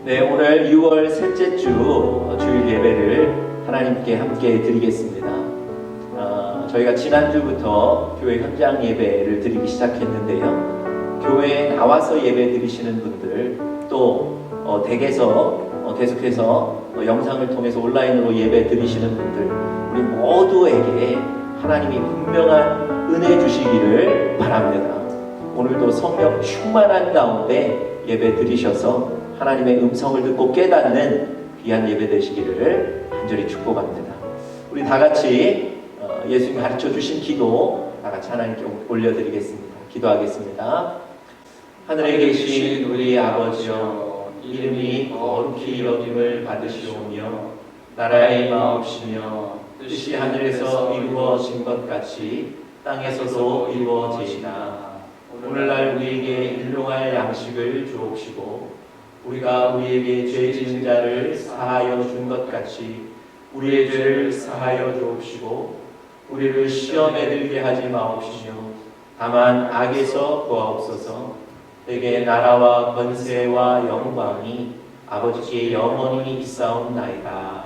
네, 오늘 6월 셋째 주 주일 예배를 하나님께 함께 드리겠습니다. 저희가 지난주부터 교회 현장 예배를 드리기 시작했는데요. 교회에 나와서 예배 드리시는 분들, 또 댁에서 계속해서 영상을 통해서 온라인으로 예배 드리시는 분들, 우리 모두에게 하나님이 분명한 은혜 주시기를 바랍니다. 오늘도 성령 충만한 가운데 예배 드리셔서 하나님의 음성을 듣고 깨닫는 귀한 예배 되시기를 간절히 축복합니다. 우리 다 같이 예수님이 가르쳐 주신 기도 다 같이 하나님께 올려드리겠습니다. 기도하겠습니다. 하늘에 계신 우리 아버지여, 이름이 거룩히 여김을 받으시오며 나라의 임하옵시며 뜻이 하늘에서 이루어진 것 같이 땅에서도 이루어지이다. 오늘날 우리에게 일용할 양식을 주옵시고 우리가 우리에게 죄 지은 자를 사하여 준 것 같이 우리의 죄를 사하여 주옵시고 우리를 시험에 들게 하지 마옵시며 다만 악에서 구하옵소서. 내게 나라와 권세와 영광이 아버지께 영원히 있사옵나이다.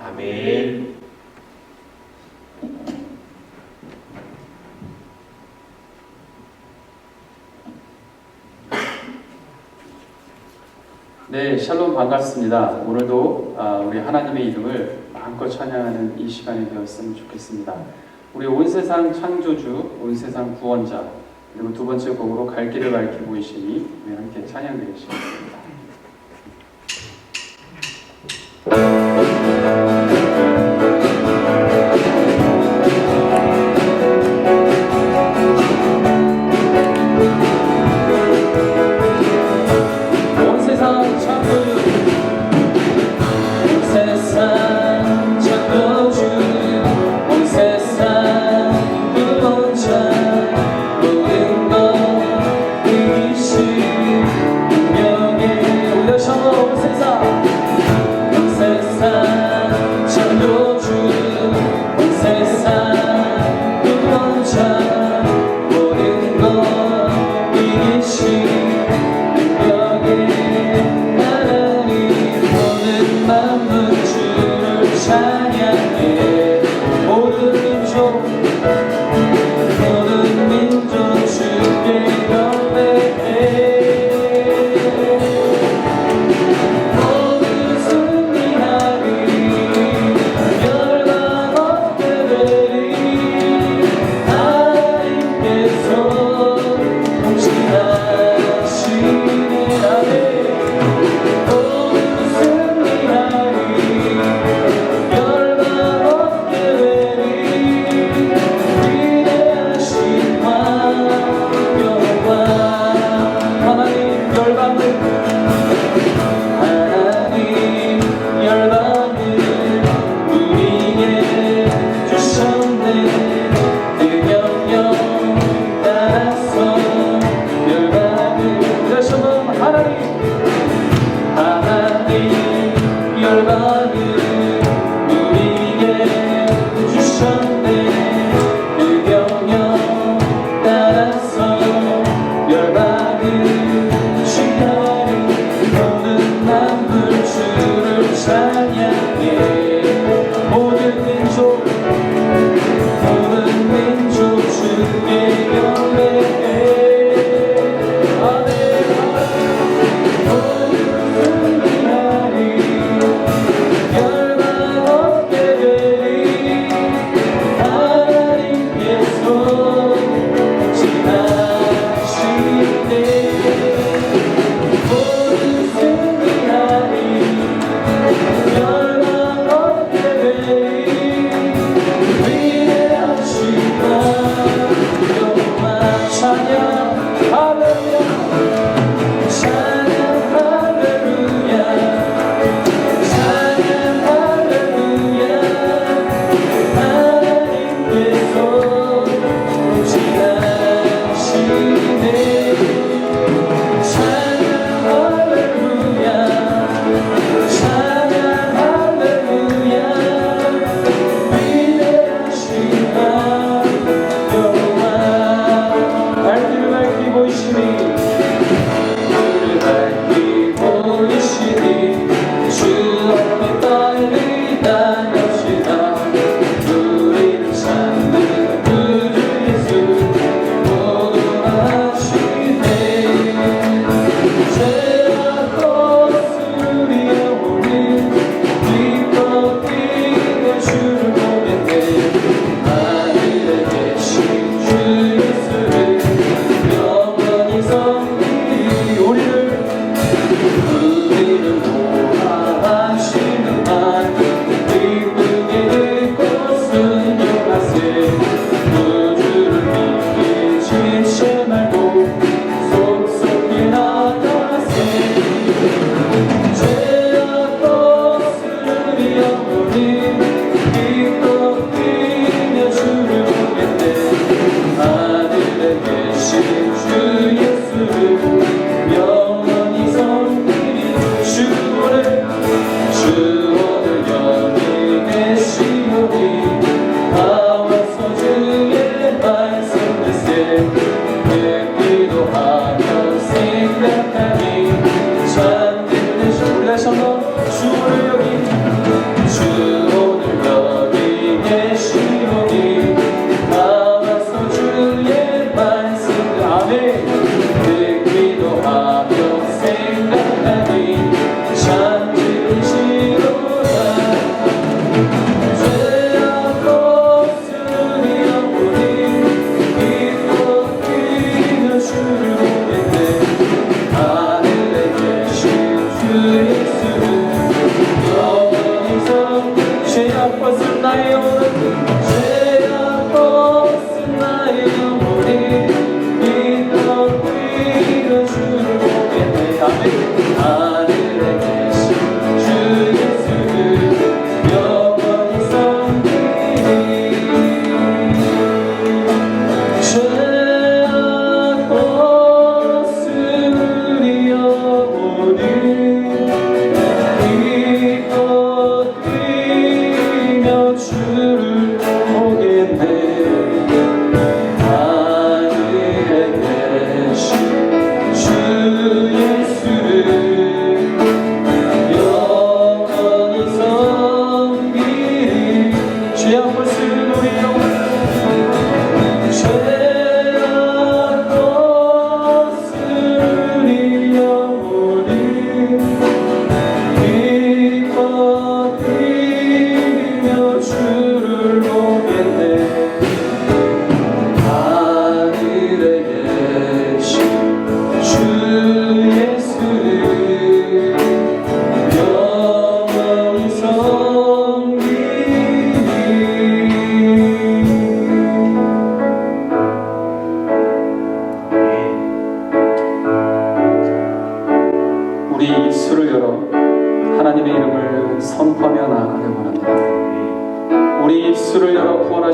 아멘. 네, 샬롬 반갑습니다. 오늘도 우리 하나님의 이름을 마음껏 찬양하는 이 시간이 되었으면 좋겠습니다. 우리 온 세상 창조주, 온 세상 구원자, 그리고 두 번째 곡으로 갈 길을 밝히 보이시니 우리 함께 찬양드리시겠습니다. 온 세상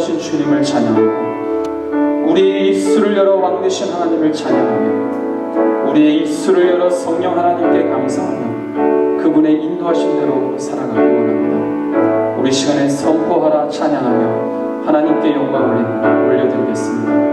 인도하신 주님을 찬양하고 우리의 입술을 열어 왕 되신 하나님을 찬양하며 우리의 입술을 열어 성령 하나님께 감사하며 그분의 인도하신 대로 살아가기 원합니다. 우리 시간에 선포하라 찬양하며 하나님께 영광을 올려드리겠습니다.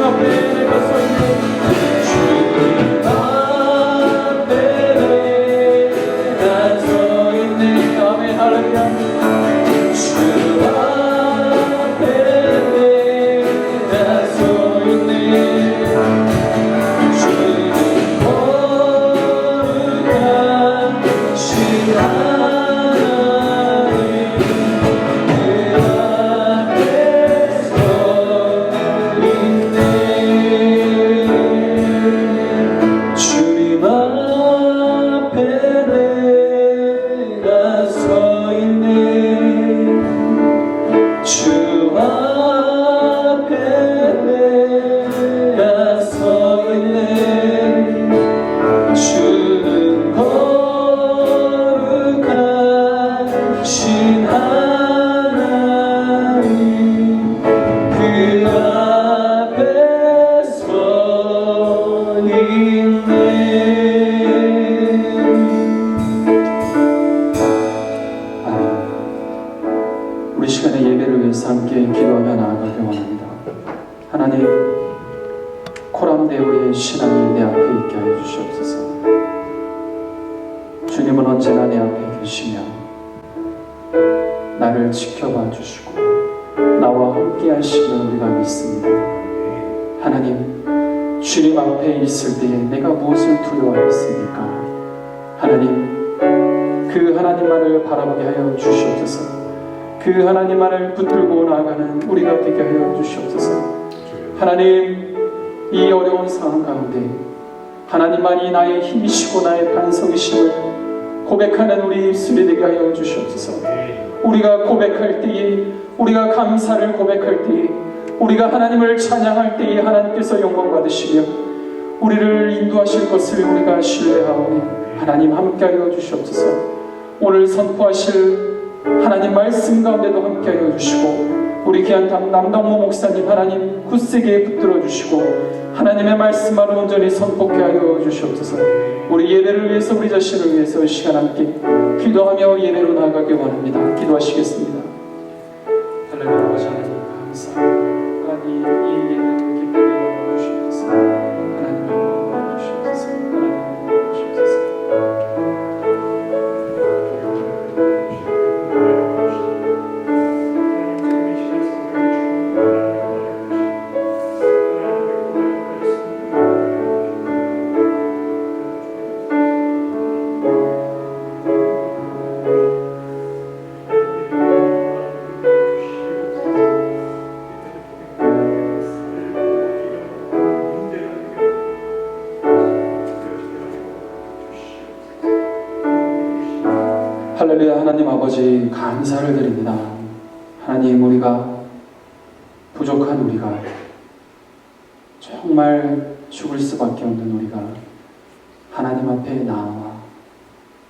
주님 앞에 내가 서 있네. 주님 앞에 내가 서 있네. 아멘. 할렐루야. 주 앞에 내가 서 있네. 주는 거룩하신 하나님 그 앞에 서 있네. 주님 앞에 내가 서 있네. 주 앞에 내가 서 있네. 주는 거룩하신 하나님 그 앞에 서 있네. 우리 시간에 예배를 위해서 함께 기도하며 나아가길 원합니다. 하나님, 코람데오의 신앙이 내 앞에 있게 하여 주시옵소서. 주님은 언제나 내 앞에 계시며 나를 지켜봐 주시고 나와 함께 하시면 우리가 믿습니다. 하나님, 주님 앞에 있을 때에 내가 무엇을 두려워하겠습니까? 하나님, 그 하나님만을 바라보게 하여 주시옵소서. 그 하나님만을 붙들고 나아가는 우리가 되게 하여 주시옵소서. 하나님, 이 어려운 상황 가운데 하나님만이 나의 힘이시고 나의 반석이심을 고백하는 우리 입술이 되게 하여 주시옵소서. 우리가 고백할 때에, 우리가 감사를 고백할 때에, 우리가 하나님을 찬양할 때에 하나님께서 영광 받으시며 우리를 인도하실 것을 우리가 신뢰하오니 하나님 함께하여 주시옵소서. 오늘 선포하실 하나님 말씀 가운데도 함께하여 주시고 우리 귀한 남동모 목사님 하나님 굳세게 붙들어 주시고 하나님의 말씀만을 온전히 선포케 하여 주시옵소서. 우리 예배를 위해서, 우리 자신을 위해서 시간 함께 기도하며 예배로 나아가길 원합니다. 기도하시겠습니다. 할렐루야. 아버지 하나님 감사합니다. 하나님 이 예배를 기쁘게 여겨 주시옵소서. 하나님 영광 주시옵소서. 하나님 주시옵소서. 할렐루야. 하나님 아버지 감사를 드립니다. 하나님, 우리가 부족한 우리가, 정말 죽을 수밖에 없는 우리가 하나님 앞에 나와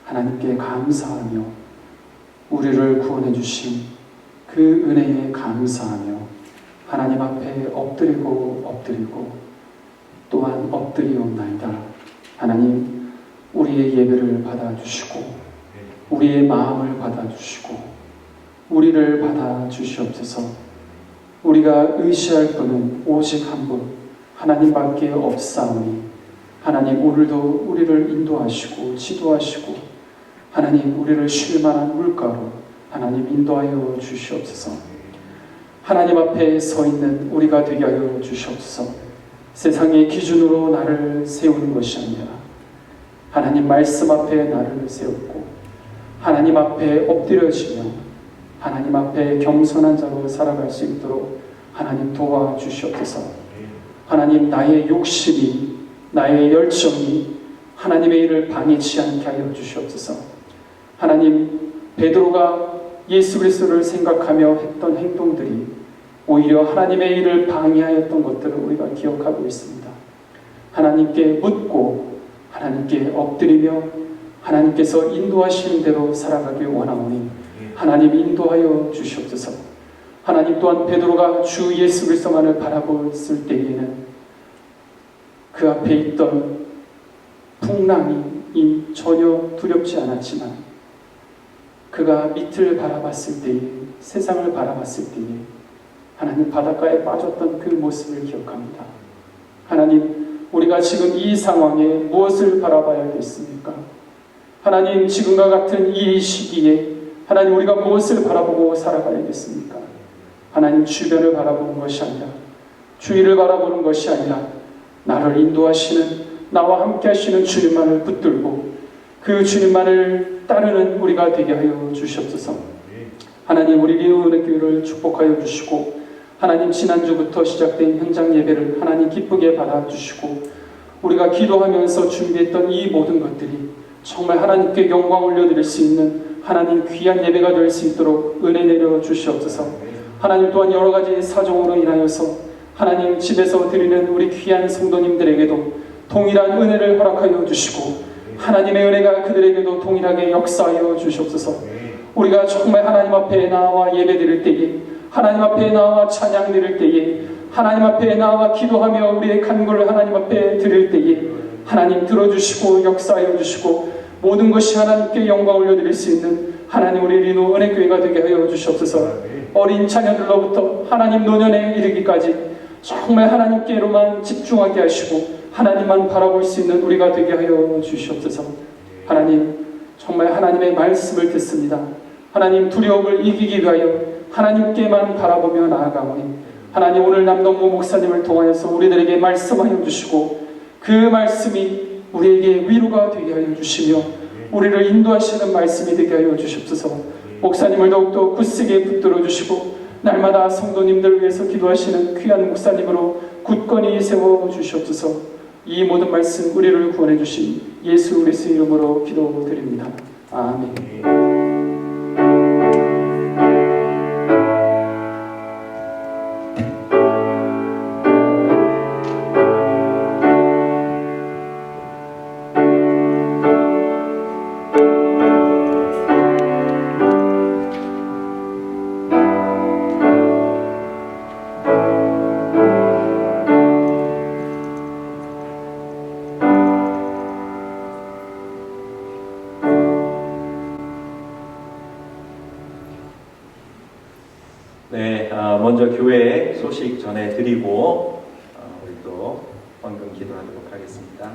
하나님께 감사하며 우리를 구원해 주신 그 은혜에 감사하며 하나님 앞에 엎드리고 또한 엎드리옵나이다. 하나님, 우리의 예배를 받아주시고 우리의 마음을 받아주시고 우리를 받아주시옵소서. 우리가 의지할 분은 오직 한 분 하나님밖에 없사오니 하나님, 오늘도 우리를 인도하시고 지도하시고 하나님, 우리를 쉴 만한 물가로 하나님 인도하여 주시옵소서. 하나님 앞에 서 있는 우리가 되게 하여 주시옵소서. 세상의 기준으로 나를 세우는 것이 아니라 하나님 말씀 앞에 나를 세웠고 하나님 앞에 엎드려지며 하나님 앞에 겸손한 자로 살아갈 수 있도록 하나님 도와주시옵소서. 하나님, 나의 욕심이, 나의 열정이 하나님의 일을 방해치 않게 하여 주시옵소서. 하나님, 베드로가 예수 그리스도를 생각하며 했던 행동들이 오히려 하나님의 일을 방해하였던 것들을 우리가 기억하고 있습니다. 하나님께 묻고 하나님께 엎드리며 하나님께서 인도하시는 대로 살아가길 원하오니 하나님 인도하여 주시옵소서. 하나님, 또한 베드로가 주 예수 그리스도만을 바라보았을 때에는 그 앞에 있던 풍랑이 전혀 두렵지 않았지만 그가 밑을 바라봤을 때에, 세상을 바라봤을 때에 하나님 바닷가에 빠졌던 그 모습을 기억합니다. 하나님, 우리가 지금 이 상황에 무엇을 바라봐야겠습니까? 하나님, 지금과 같은 이 시기에 하나님, 우리가 무엇을 바라보고 살아가야겠습니까? 하나님, 주변을 바라보는 것이 아니라, 주위를 바라보는 것이 아니라 나를 인도하시는, 나와 함께 하시는 주님만을 붙들고 그 주님만을 따르는 우리가 되게 하여 주시옵소서. 하나님, 우리 리우은혜 교회를 축복하여 주시고, 하나님, 지난주부터 시작된 현장 예배를 하나님 기쁘게 받아주시고, 우리가 기도하면서 준비했던 이 모든 것들이 정말 하나님께 영광 올려드릴 수 있는 하나님 귀한 예배가 될 수 있도록 은혜 내려 주시옵소서. 하나님, 또한 여러 가지 사정으로 인하여서 하나님 집에서 드리는 우리 귀한 성도님들에게도 동일한 은혜를 허락하여 주시고, 하나님의 은혜가 그들에게도 동일하게 역사하여 주시옵소서. 우리가 정말 하나님 앞에 나와 예배 드릴 때에, 하나님 앞에 나와 찬양 드릴 때에, 하나님 앞에 나와 기도하며 우리의 간구를 하나님 앞에 드릴 때에 하나님 들어주시고 역사하여 주시고, 모든 것이 하나님께 영광 올려드릴 수 있는 하나님, 우리 리노 은혜교회가 되게 하여 주시옵소서. 어린 자녀들로부터 하나님 노년에 이르기까지 정말 하나님께로만 집중하게 하시고 하나님만 바라볼 수 있는 우리가 되게 하여 주시옵소서. 하나님, 정말 하나님의 말씀을 듣습니다. 하나님, 두려움을 이기기 위하여 하나님께만 바라보며 나아가오니 하나님, 오늘 남동무 목사님을 통하여서 우리들에게 말씀하여 주시고 그 말씀이 우리에게 위로가 되게 하여 주시며 우리를 인도하시는 말씀이 되게 하여 주시옵소서. 목사님을 더욱더 굳세게 붙들어 주시고 날마다 성도님들을 위해서 기도하시는 귀한 목사님으로 굳건히 세워 주시옵소서. 이 모든 말씀 우리를 구원해 주신 예수 그리스도의 이름으로 기도드립니다. 아멘. 먼저 교회 소식 전해드리고 우리 또 헌금 기도하도록 하겠습니다.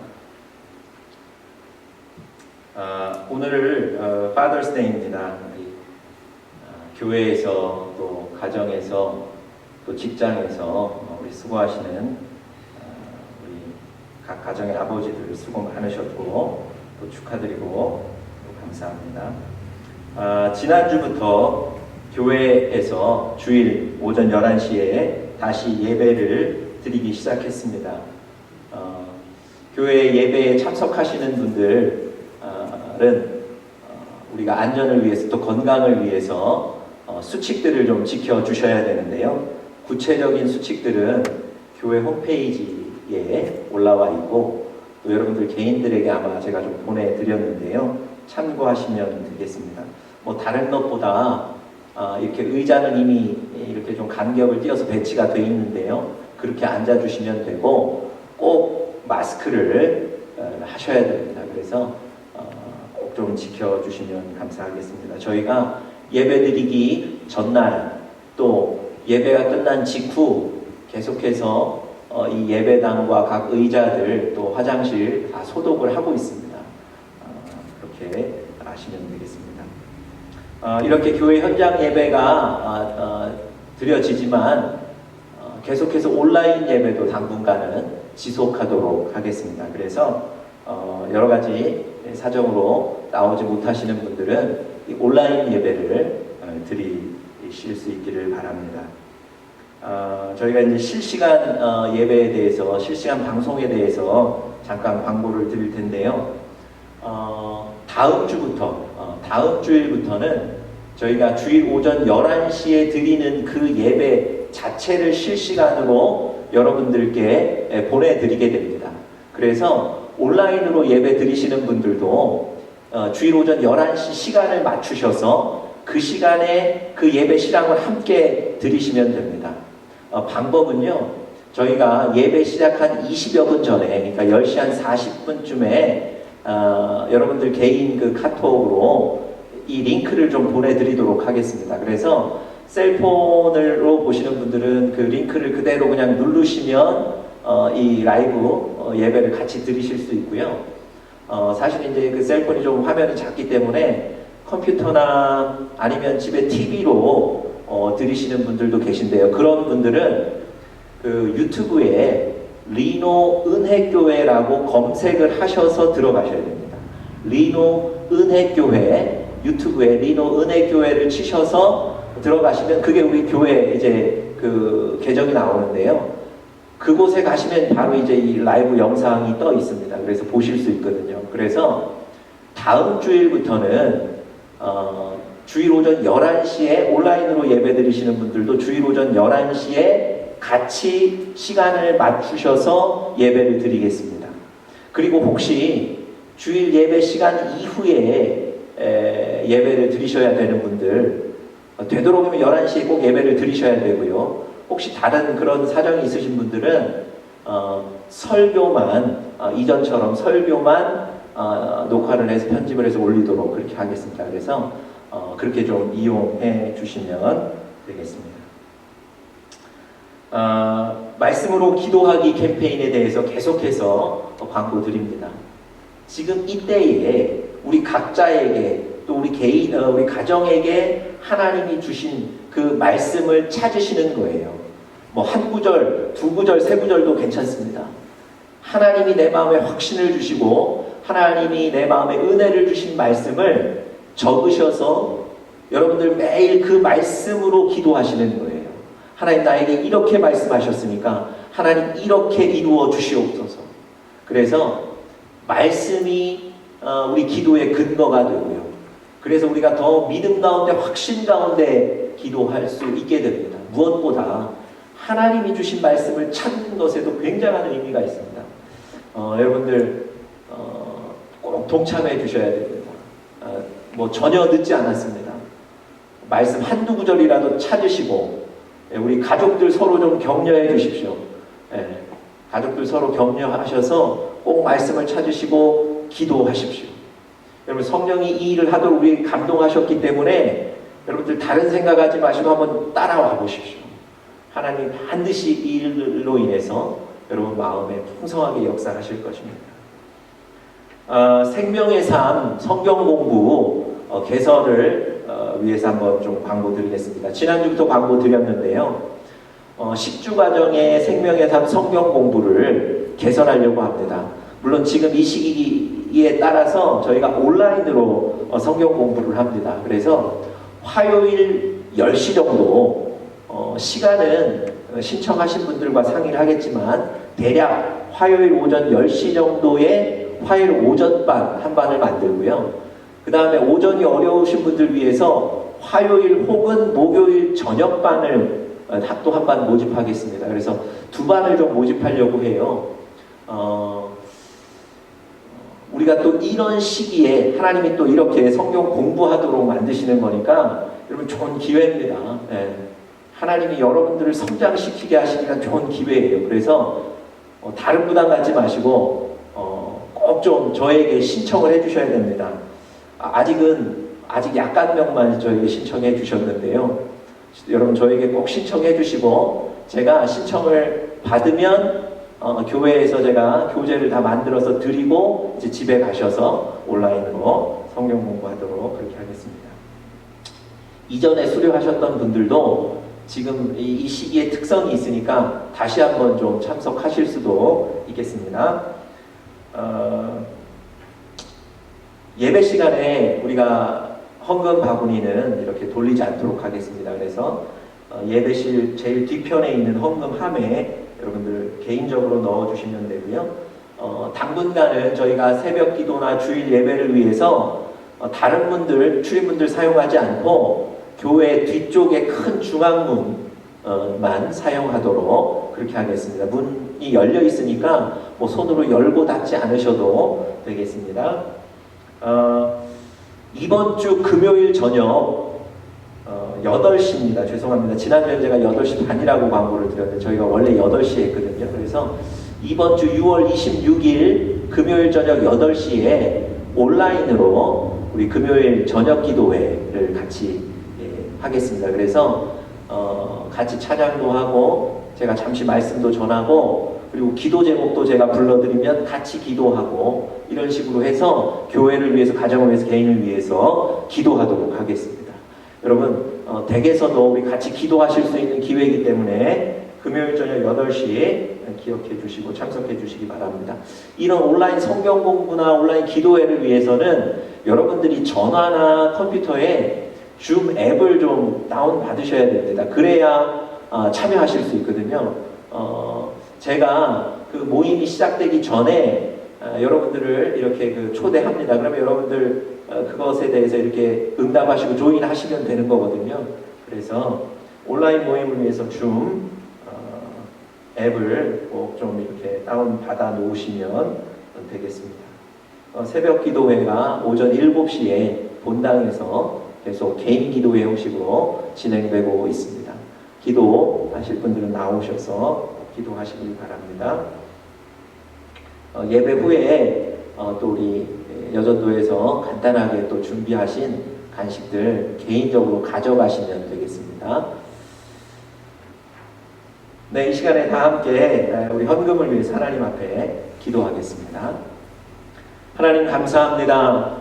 오늘 Father's Day입니다. 교회에서 또 가정에서 또 직장에서 우리 수고하시는 우리 각 가정의 아버지들 수고 많으셨고 또 축하드리고 또 감사합니다. 지난주부터 교회에서 주일 오전 11시에 다시 예배를 드리기 시작했습니다. 교회 예배에 참석하시는 분들은 우리가 안전을 위해서 또 건강을 위해서 수칙들을 좀 지켜주셔야 되는데요. 구체적인 수칙들은 교회 홈페이지에 올라와 있고 또 여러분들 개인들에게 아마 제가 좀 보내드렸는데요. 참고하시면 되겠습니다. 뭐 다른 것보다 이렇게 의자는 이미 이렇게 좀 간격을 띄어서 배치가 되어 있는데요. 그렇게 앉아주시면 되고 꼭 마스크를 하셔야 됩니다. 그래서 꼭 좀 지켜주시면 감사하겠습니다. 저희가 예배드리기 전날 또 예배가 끝난 직후 계속해서 이 예배당과 각 의자들 또 화장실 다 소독을 하고 있습니다. 그렇게 아시면 되겠습니다. 이렇게 교회 현장 예배가 드려지지만 계속해서 온라인 예배도 당분간은 지속하도록 하겠습니다. 그래서 여러 가지 사정으로 나오지 못하시는 분들은 이 온라인 예배를 드리실 수 있기를 바랍니다. 저희가 이제 실시간 예배에 대해서, 실시간 방송에 대해서 잠깐 광고를 드릴 텐데요. 다음 주일부터는 저희가 주일 오전 11시에 드리는 그 예배 자체를 실시간으로 여러분들께 보내드리게 됩니다. 그래서 온라인으로 예배 드리시는 분들도 주일 오전 11시 시간을 맞추셔서 그 시간에 그 예배 실황을 함께 드리시면 됩니다. 방법은요, 저희가 예배 시작한 20여 분 전에, 그러니까 10시 한 40분쯤에 여러분들 개인 그 카톡으로 이 링크를 좀 보내드리도록 하겠습니다. 그래서 셀폰으로 보시는 분들은 그 링크를 그대로 그냥 누르시면 이 라이브 예배를 같이 들으실 수 있고요. 사실 이제 그 셀폰이 좀 화면이 작기 때문에 컴퓨터나 아니면 집에 TV로 들으시는 분들도 계신데요. 그런 분들은 그 유튜브에 리노 은혜교회라고 검색을 하셔서 들어가셔야 됩니다. 리노 은혜교회, 유튜브에 리노 은혜교회를 치셔서 들어가시면 그게 우리 교회 이제 그 계정이 나오는데요. 그곳에 가시면 바로 이제 이 라이브 영상이 떠 있습니다. 그래서 보실 수 있거든요. 그래서 다음 주일부터는 주일 오전 11시에 온라인으로 예배 드리시는 분들도 주일 오전 11시에 같이 시간을 맞추셔서 예배를 드리겠습니다. 그리고 혹시 주일 예배 시간 이후에 예배를 드리셔야 되는 분들, 되도록이면 11시에 꼭 예배를 드리셔야 되고요. 혹시 다른 그런 사정이 있으신 분들은 설교만, 이전처럼 설교만 녹화를 해서 편집을 해서 올리도록 그렇게 하겠습니다. 그래서 그렇게 좀 이용해 주시면 되겠습니다. 말씀으로 기도하기 캠페인에 대해서 계속해서 광고 드립니다. 지금 이때에 우리 각자에게 또 우리 개인, 우리 가정에게 하나님이 주신 그 말씀을 찾으시는 거예요. 뭐 한 구절, 두 구절, 세 구절도 괜찮습니다. 하나님이 내 마음에 확신을 주시고 하나님이 내 마음에 은혜를 주신 말씀을 적으셔서 여러분들 매일 그 말씀으로 기도하시는 거예요. 하나님 나에게 이렇게 말씀하셨으니까 하나님 이렇게 이루어 주시옵소서. 그래서 말씀이 우리 기도의 근거가 되고요. 그래서 우리가 더 믿음 가운데 확신 가운데 기도할 수 있게 됩니다. 무엇보다 하나님이 주신 말씀을 찾는 것에도 굉장한 의미가 있습니다. 여러분들 꼭 동참해 주셔야 됩니다. 뭐 전혀 늦지 않았습니다. 말씀 한두 구절이라도 찾으시고 우리 가족들 서로 좀 격려해 주십시오. 가족들 서로 격려하셔서 꼭 말씀을 찾으시고 기도하십시오. 여러분 성령이 이 일을 하도록 우리 감동하셨기 때문에 여러분들 다른 생각하지 마시고 한번 따라와 보십시오. 하나님 반드시 이 일로 인해서 여러분 마음에 풍성하게 역사하실 것입니다. 생명의 삶 성경 공부 개설을 위해서 한번 좀 광고 드리겠습니다. 지난주부터 광고 드렸는데요. 10주 과정의 생명의 삶 성경 공부를 개설하려고 합니다. 물론 지금 이 시기에 따라서 저희가 온라인으로 성경 공부를 합니다. 그래서 화요일 10시 정도 시간은 신청하신 분들과 상의를 하겠지만 대략 화요일 오전 10시 정도에 화요일 오전반 한 반을 만들고요. 그 다음에 오전이 어려우신 분들 위해서 화요일 혹은 목요일 저녁반을 또 한 반 모집하겠습니다. 그래서 두 반을 좀 모집하려고 해요. 우리가 또 이런 시기에 하나님이 또 이렇게 성경 공부하도록 만드시는 거니까 여러분 좋은 기회입니다. 하나님이 여러분들을 성장시키게 하시기가 좋은 기회예요. 그래서 다른 부담 갖지 마시고 꼭 좀 저에게 신청을 해주셔야 됩니다. 아직 약간 명만 저에게 신청해 주셨는데요. 여러분 저에게 꼭 신청해 주시고 제가 신청을 받으면 교회에서 제가 교재를 다 만들어서 드리고 이제 집에 가셔서 온라인으로 성경 공부하도록 그렇게 하겠습니다. 이전에 수료하셨던 분들도 지금 이 시기에 특성이 있으니까 다시 한번 좀 참석하실 수도 있겠습니다. 예배 시간에 우리가 헌금 바구니는 이렇게 돌리지 않도록 하겠습니다. 그래서 예배실 제일 뒤편에 있는 헌금함에 여러분들 개인적으로 넣어주시면 되고요. 당분간은 저희가 새벽 기도나 주일 예배를 위해서 다른 분들, 출입문들 사용하지 않고 교회 뒤쪽에 큰 중앙문만 사용하도록 그렇게 하겠습니다. 문이 열려 있으니까 뭐 손으로 열고 닫지 않으셔도 되겠습니다. 이번 주 금요일 저녁 8시입니다. 죄송합니다. 지난주에 제가 8시 반이라고 광고를 드렸는데 저희가 원래 8시에 했거든요. 그래서 이번 주 6월 26일 금요일 저녁 8시에 온라인으로 우리 금요일 저녁 기도회를 같이 하겠습니다. 그래서 같이 찬양도 하고 제가 잠시 말씀도 전하고 그리고 기도 제목도 제가 불러드리면 같이 기도하고 이런 식으로 해서 교회를 위해서, 가정을 위해서, 개인을 위해서 기도하도록 하겠습니다. 여러분 댁에서도 우리 같이 기도하실 수 있는 기회이기 때문에 금요일 저녁 8시 기억해 주시고 참석해 주시기 바랍니다. 이런 온라인 성경 공부나 온라인 기도회를 위해서는 여러분들이 전화나 컴퓨터에 줌 앱을 좀 다운 받으셔야 됩니다. 그래야 참여하실 수 있거든요. 제가 그 모임이 시작되기 전에 여러분들을 이렇게 초대합니다. 그러면 여러분들 그것에 대해서 이렇게 응답하시고 조인하시면 되는 거거든요. 그래서 온라인 모임을 위해서 줌 앱을 꼭 좀 이렇게 다운 받아 놓으시면 되겠습니다. 새벽 기도회가 오전 7시에 본당에서 계속 개인 기도회 형식으로 진행되고 있습니다. 기도하실 분들은 나오셔서 기도하시기 바랍니다. 예배 후에 또 우리 여전도에서 간단하게 또 준비하신 간식들 개인적으로 가져가시면 되겠습니다. 네, 이 시간에 다 함께 우리 헌금을 위해서 하나님 앞에 기도하겠습니다. 하나님 감사합니다.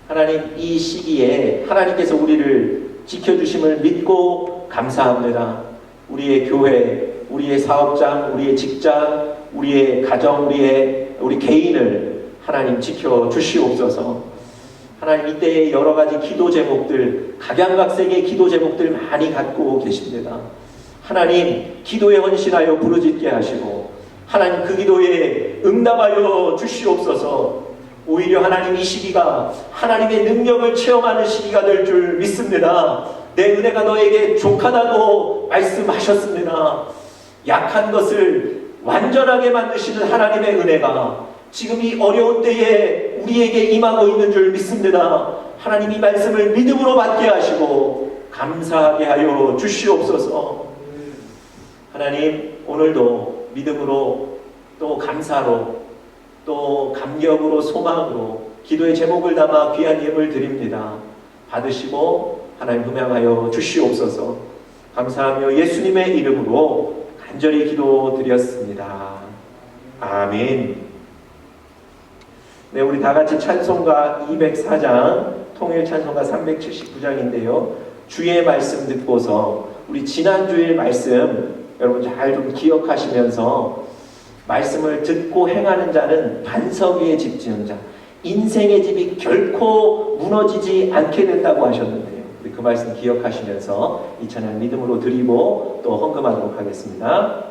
하나님 이 시기에 하나님께서 우리를 지켜주심을 믿고 감사합니다. 우리의 교회, 우리의 사업장, 우리의 직장, 우리의 가정, 우리 개인을 하나님 지켜주시옵소서. 하나님 이때의 여러 가지 기도 제목들, 각양각색의 기도 제목들 많이 갖고 계십니다. 하나님 기도에 헌신하여 부르짖게 하시고 하나님 그 기도에 응답하여 주시옵소서. 오히려 하나님 이 시기가 하나님의 능력을 체험하는 시기가 될 줄 믿습니다. 내 은혜가 너에게 족하다고 말씀하셨습니다. 약한 것을 완전하게 만드시는 하나님의 은혜가 지금 이 어려운 때에 우리에게 임하고 있는 줄 믿습니다. 하나님 이 말씀을 믿음으로 받게 하시고 감사하게 하여 주시옵소서. 하나님 오늘도 믿음으로 또 감사로 또 감격으로 소망으로 기도의 제목을 담아 귀한 예물 드립니다. 받으시고 하나님 분양하여 주시옵소서. 감사하며 예수님의 이름으로 간절히 기도드렸습니다. 아멘. 네, 우리 다 같이 찬송가 204장, 통일 찬송가 379장인데요. 주의 말씀 듣고서 우리 지난주일 말씀 여러분 잘 좀 기억하시면서 말씀을 듣고 행하는 자는 반석 위에 집 지은 자, 인생의 집이 결코 무너지지 않게 된다고 하셨는데요. 우리 그 말씀 기억하시면서 이 찬양 믿음으로 드리고 또 헌금하도록 하겠습니다.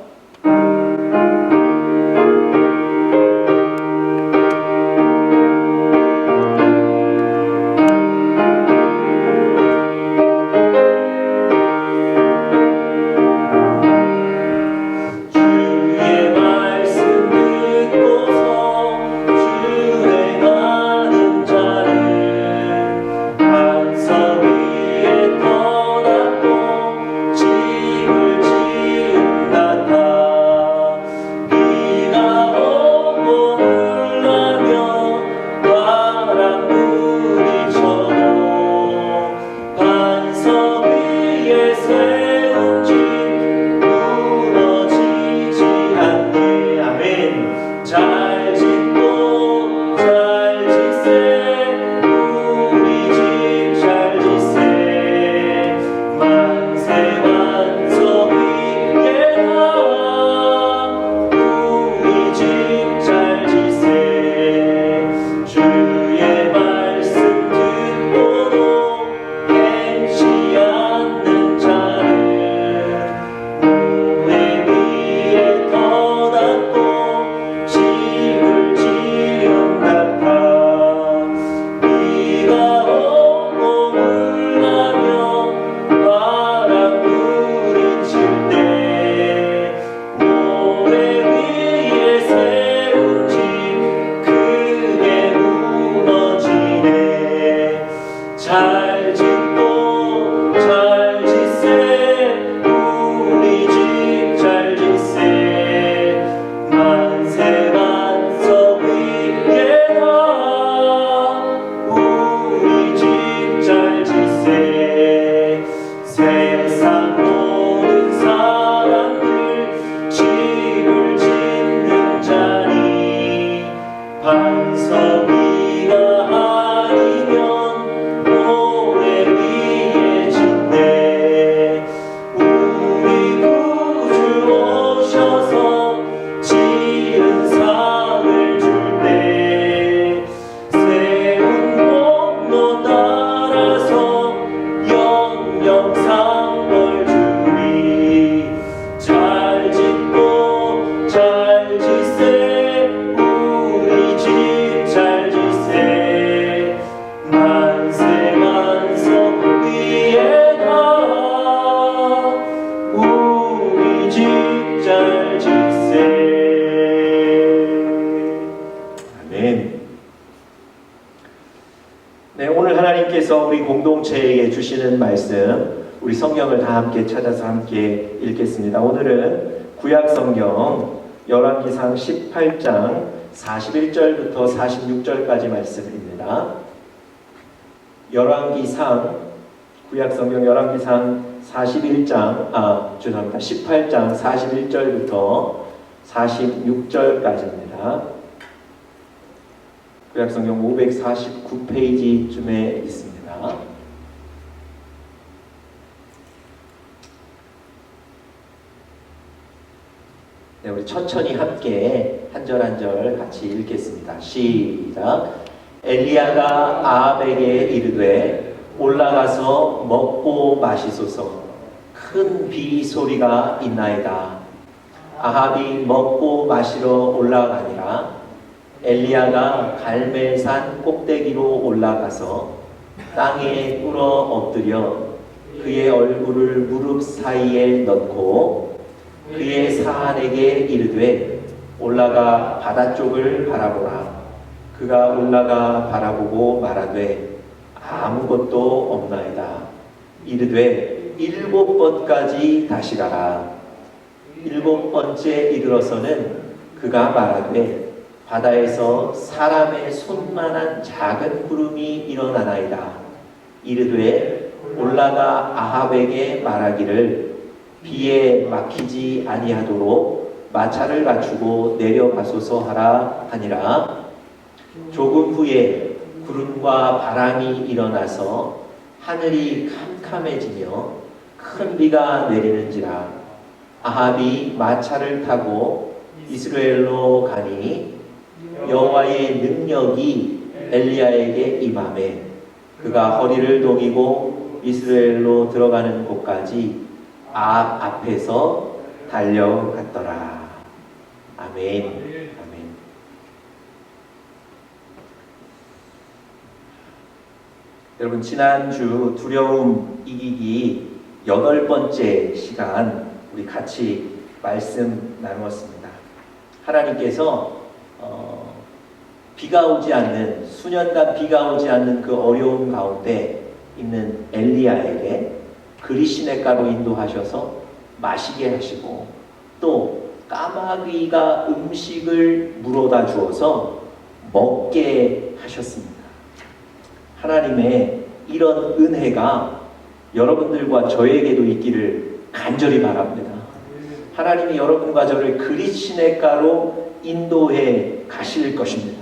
우리 공동체에게 주시는 말씀, 우리 성경을 다 함께 찾아서 함께 읽겠습니다. 오늘은 구약성경 열왕기상 18장 41절부터 46절까지 말씀입니다. 구약성경 열왕기상 18장 41절부터 46절까지입니다. 구약성경 549페이지쯤에 있습니다. 네, 우리 천천히 함께 한 절 한 절 같이 읽겠습니다. 시작. 엘리야가 아합에게 이르되 올라가서 먹고 마시소서. 큰 비 소리가 있나이다. 아합이 먹고 마시러 올라가니라. 엘리야가 갈멜산 꼭대기로 올라가서 땅에 꿇어 엎드려 그의 얼굴을 무릎 사이에 넣고 그의 사안에게 이르되 올라가 바다 쪽을 바라보라. 그가 올라가 바라보고 말하되 아무것도 없나이다. 이르되 7번까지 다시 가라. 7번째 이르러서는 그가 말하되 바다에서 사람의 손만한 작은 구름이 일어나나이다. 이르되 올라가 아합에게 말하기를 비에 막히지 아니하도록 마차를 갖추고 내려가소서 하라 하니라. 조금 후에 구름과 바람이 일어나서 하늘이 캄캄해지며 큰 비가 내리는지라. 아합이 마차를 타고 이스라엘로 가니 여호와의 능력이 엘리야에게 임하매 그가 허리를 동이고 이스라엘로 들어가는 곳까지 아합 앞에서 달려갔더라. 아멘. 아멘. 여러분, 지난주 두려움 이기기 8번째 시간 우리 같이 말씀 나누었습니다. 하나님께서 비가 오지 않는, 수년간 비가 오지 않는 그 어려움 가운데 있는 엘리야에게 그리시네가로 인도하셔서 마시게 하시고 또 까마귀가 음식을 물어다 주어서 먹게 하셨습니다. 하나님의 이런 은혜가 여러분들과 저에게도 있기를 간절히 바랍니다. 하나님이 여러분과 저를 그리시네가로 인도해 가실 것입니다.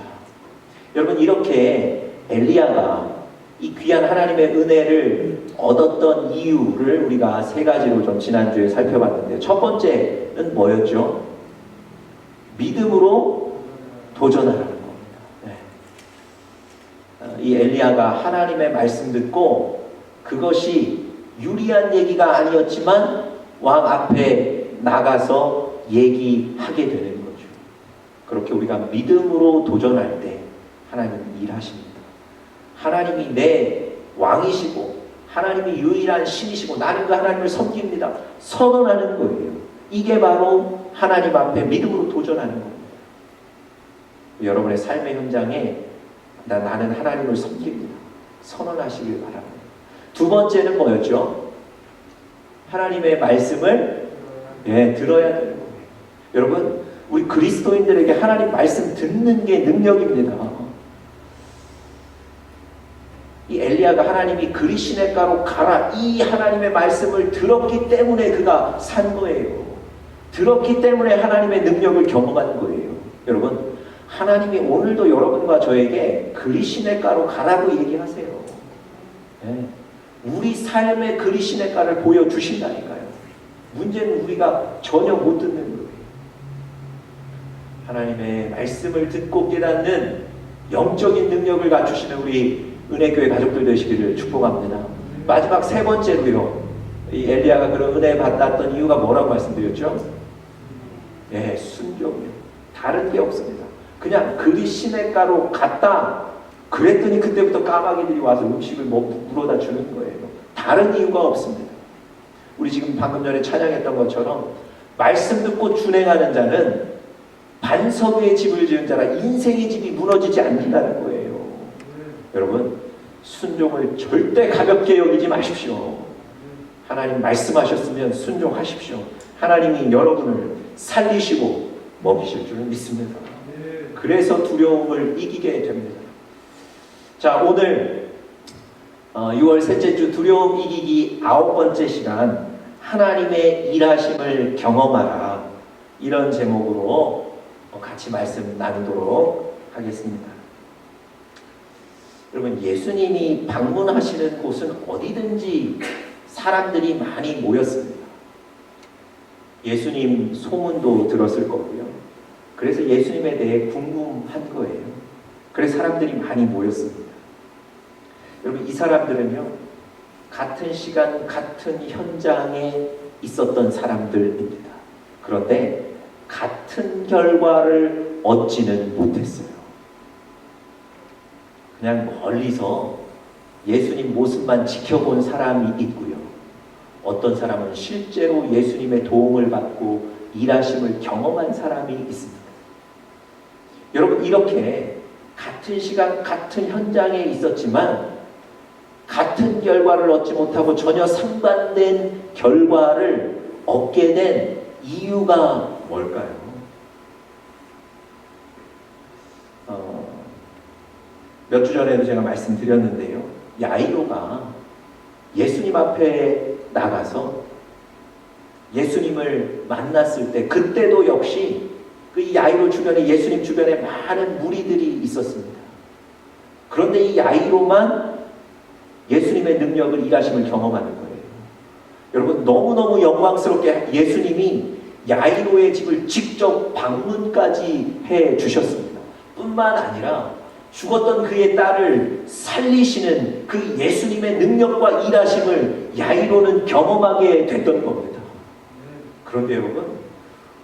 여러분, 이렇게 엘리야가 이 귀한 하나님의 은혜를 얻었던 이유를 우리가 3가지로 좀 지난주에 살펴봤는데요. 첫 번째는 뭐였죠? 믿음으로 도전하라는 겁니다. 네. 이 엘리야가 하나님의 말씀 듣고 그것이 유리한 얘기가 아니었지만 왕 앞에 나가서 얘기하게 되는 거죠. 그렇게 우리가 믿음으로 도전할 때 하나님은 일하십니다. 하나님이 내 왕이시고 하나님이 유일한 신이시고 나는 그 하나님을 섬깁니다. 선언하는 거예요. 이게 바로 하나님 앞에 믿음으로 도전하는 겁니다. 여러분의 삶의 현장에 나는 하나님을 섬깁니다. 선언하시길 바랍니다. 두 번째는 뭐였죠? 하나님의 말씀을 들어야 되는 거예요. 여러분, 우리 그리스도인들에게 하나님 말씀 듣는 게 능력입니다. 이 엘리야가 하나님이 그리시네가로 가라, 이 하나님의 말씀을 들었기 때문에 그가 산 거예요. 들었기 때문에 하나님의 능력을 경험한 거예요. 여러분, 하나님이 오늘도 여러분과 저에게 그리시네가로 가라고 얘기하세요. 네. 우리 삶의 그리시네가를 보여주신다니까요. 문제는 우리가 전혀 못 듣는 거예요. 하나님의 말씀을 듣고 깨닫는 영적인 능력을 갖추시는 우리 은혜교회 가족들 되시기를 축복합니다. 마지막 3번째로요. 이 엘리야가 그런 은혜 받았던 이유가 뭐라고 말씀드렸죠? 순종이요. 다른 게 없습니다. 그냥 그리시네가로 갔다. 그랬더니 그때부터 까마귀들이 와서 음식을 물어다 주는 거예요. 다른 이유가 없습니다. 우리 지금 방금 전에 찬양했던 것처럼 말씀 듣고 준행하는 자는 반석 위에 집을 지은 자라 인생의 집이 무너지지 않는다는 거예요. 여러분, 순종을 절대 가볍게 여기지 마십시오. 하나님 말씀하셨으면 순종하십시오. 하나님이 여러분을 살리시고 먹이실 줄 믿습니다. 그래서 두려움을 이기게 됩니다. 자, 오늘 6월 셋째 주 두려움 이기기 9번째 시간, 하나님의 일하심을 경험하라, 이런 제목으로 같이 말씀 나누도록 하겠습니다. 여러분, 예수님이 방문하시는 곳은 어디든지 사람들이 많이 모였습니다. 예수님 소문도 들었을 거고요. 그래서 예수님에 대해 궁금한 거예요. 그래서 사람들이 많이 모였습니다. 여러분, 이 사람들은요, 같은 시간 같은 현장에 있었던 사람들입니다. 그런데 같은 결과를 얻지는 못했어요. 그냥 멀리서 예수님 모습만 지켜본 사람이 있고요. 어떤 사람은 실제로 예수님의 도움을 받고 일하심을 경험한 사람이 있습니다. 여러분, 이렇게 같은 시간 같은 현장에 있었지만 같은 결과를 얻지 못하고 전혀 상반된 결과를 얻게 된 이유가 뭘까요? 몇 주 전에도 제가 말씀드렸는데요. 야이로가 예수님 앞에 나가서 예수님을 만났을 때, 그때도 역시 그 야이로 주변에, 예수님 주변에 많은 무리들이 있었습니다. 그런데 이 야이로만 예수님의 능력을, 일하심을 경험하는 거예요. 여러분, 너무너무 영광스럽게 예수님이 야이로의 집을 직접 방문까지 해 주셨습니다. 뿐만 아니라 죽었던 그의 딸을 살리시는 그 예수님의 능력과 일하심을 야이로는 경험하게 됐던 겁니다. 그런데 여러분,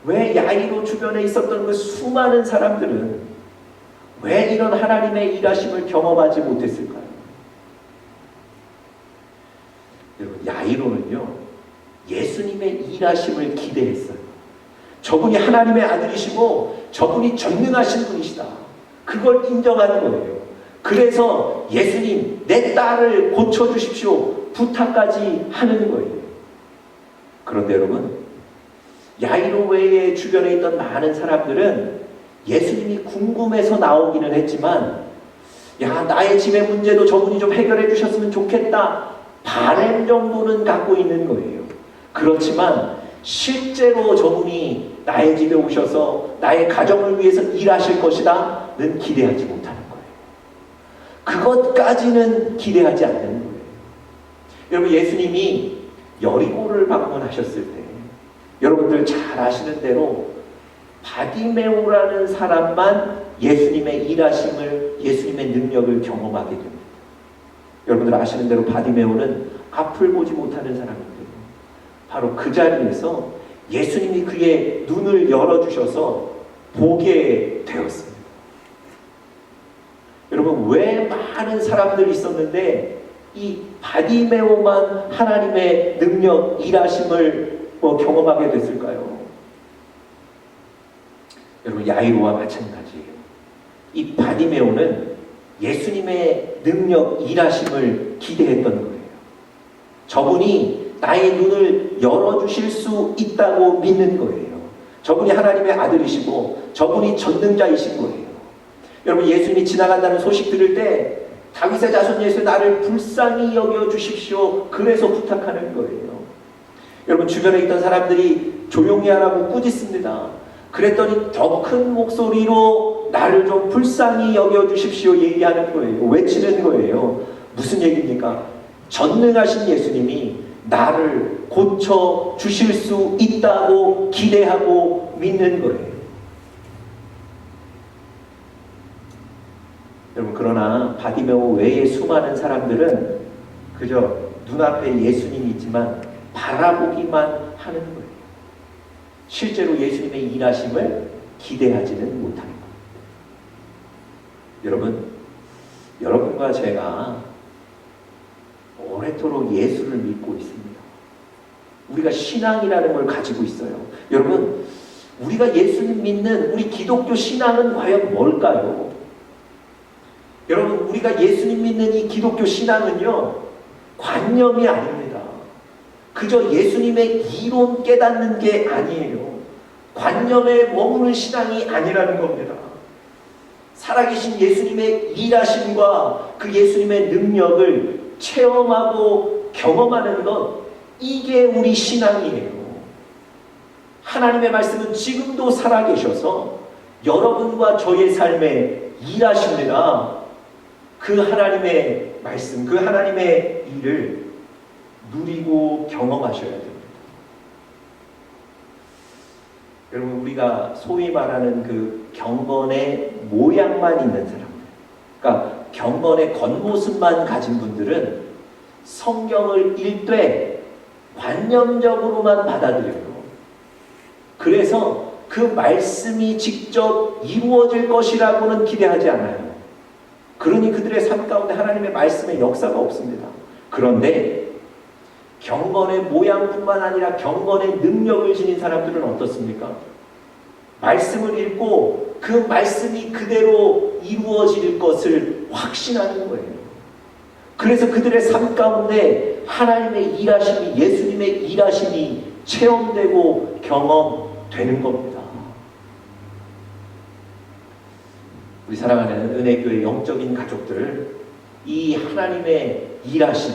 왜 야이로 주변에 있었던 그 수많은 사람들은 왜 이런 하나님의 일하심을 경험하지 못했을까요? 여러분, 야이로는요, 예수님의 일하심을 기대했어요. 저분이 하나님의 아들이시고 저분이 전능하신 분이시다, 그걸 인정하는 거예요. 그래서 예수님, 내 딸을 고쳐주십시오 부탁까지 하는 거예요. 그런데 여러분, 야이로 외에 주변에 있던 많은 사람들은 예수님이 궁금해서 나오기는 했지만, 야, 나의 집의 문제도 저분이 좀 해결해 주셨으면 좋겠다, 바람 정도는 갖고 있는 거예요. 그렇지만 실제로 저분이 나의 집에 오셔서 나의 가정을 위해서 일하실 것이다 는 기대하지 못하는 거예요. 그것까지는 기대하지 않는 거예요. 여러분, 예수님이 여리고를 방문하셨을 때, 여러분들 잘 아시는 대로 바디메오라는 사람만 예수님의 일하심을, 예수님의 능력을 경험하게 됩니다. 여러분들 아시는 대로 바디메오는 앞을 보지 못하는 사람인데요, 바로 그 자리에서 예수님이 그의 눈을 열어주셔서 보게 되었습니다. 여러분, 왜 많은 사람들이 있었는데 이 바디메오만 하나님의 능력, 일하심을 경험하게 됐을까요? 여러분, 야이로와 마찬가지예요. 이 바디메오는 예수님의 능력, 일하심을 기대했던 거예요. 저분이 나의 눈을 열어주실 수 있다고 믿는 거예요. 저분이 하나님의 아들이시고 저분이 전능자이신 거예요. 여러분, 예수님이 지나간다는 소식 들을 때 다윗의 자손 예수, 나를 불쌍히 여겨주십시오, 그래서 부탁하는 거예요. 여러분, 주변에 있던 사람들이 조용히 하라고 꾸짖습니다. 그랬더니 더 큰 목소리로 나를 좀 불쌍히 여겨주십시오 얘기하는 거예요. 외치는 거예요. 무슨 얘기입니까? 전능하신 예수님이 나를 고쳐 주실 수 있다고 기대하고 믿는 거예요. 여러분, 그러나 바디메오 외의 수많은 사람들은 그저 눈앞에 예수님이 있지만 바라보기만 하는 거예요. 실제로 예수님의 일하심을 기대하지는 못하는 거예요. 여러분, 여러분과 제가 오래도록 예수를 믿고 있습니다. 우리가 신앙이라는 걸 가지고 있어요. 여러분, 우리가 예수님 믿는 우리 기독교 신앙은 과연 뭘까요? 여러분, 우리가 예수님 믿는 이 기독교 신앙은요, 관념이 아닙니다. 그저 예수님의 이론 깨닫는 게 아니에요. 관념에 머무는 신앙이 아니라는 겁니다. 살아계신 예수님의 일하심과 그 예수님의 능력을 체험하고 경험하는 것, 이게 우리 신앙이에요. 하나님의 말씀은 지금도 살아계셔서 여러분과 저의 삶에 일하십니다. 그 하나님의 말씀, 그 하나님의 일을 누리고 경험하셔야 됩니다. 여러분, 우리가 소위 말하는 그 경건의 모양만 있는 사람들, 그러니까 경건의 겉모습만 가진 분들은 성경을 읽되 관념적으로만 받아들여요. 그래서 그 말씀이 직접 이루어질 것이라고는 기대하지 않아요. 그러니 그들의 삶 가운데 하나님의 말씀의 역사가 없습니다. 그런데 경건의 모양뿐만 아니라 경건의 능력을 지닌 사람들은 어떻습니까? 말씀을 읽고 그 말씀이 그대로 이루어질 것을 확신하는 거예요. 그래서 그들의 삶 가운데 하나님의 일하심이, 예수님의 일하심이 체험되고 경험되는 겁니다. 우리 사랑하는 은혜교회 영적인 가족들, 이 하나님의 일하심,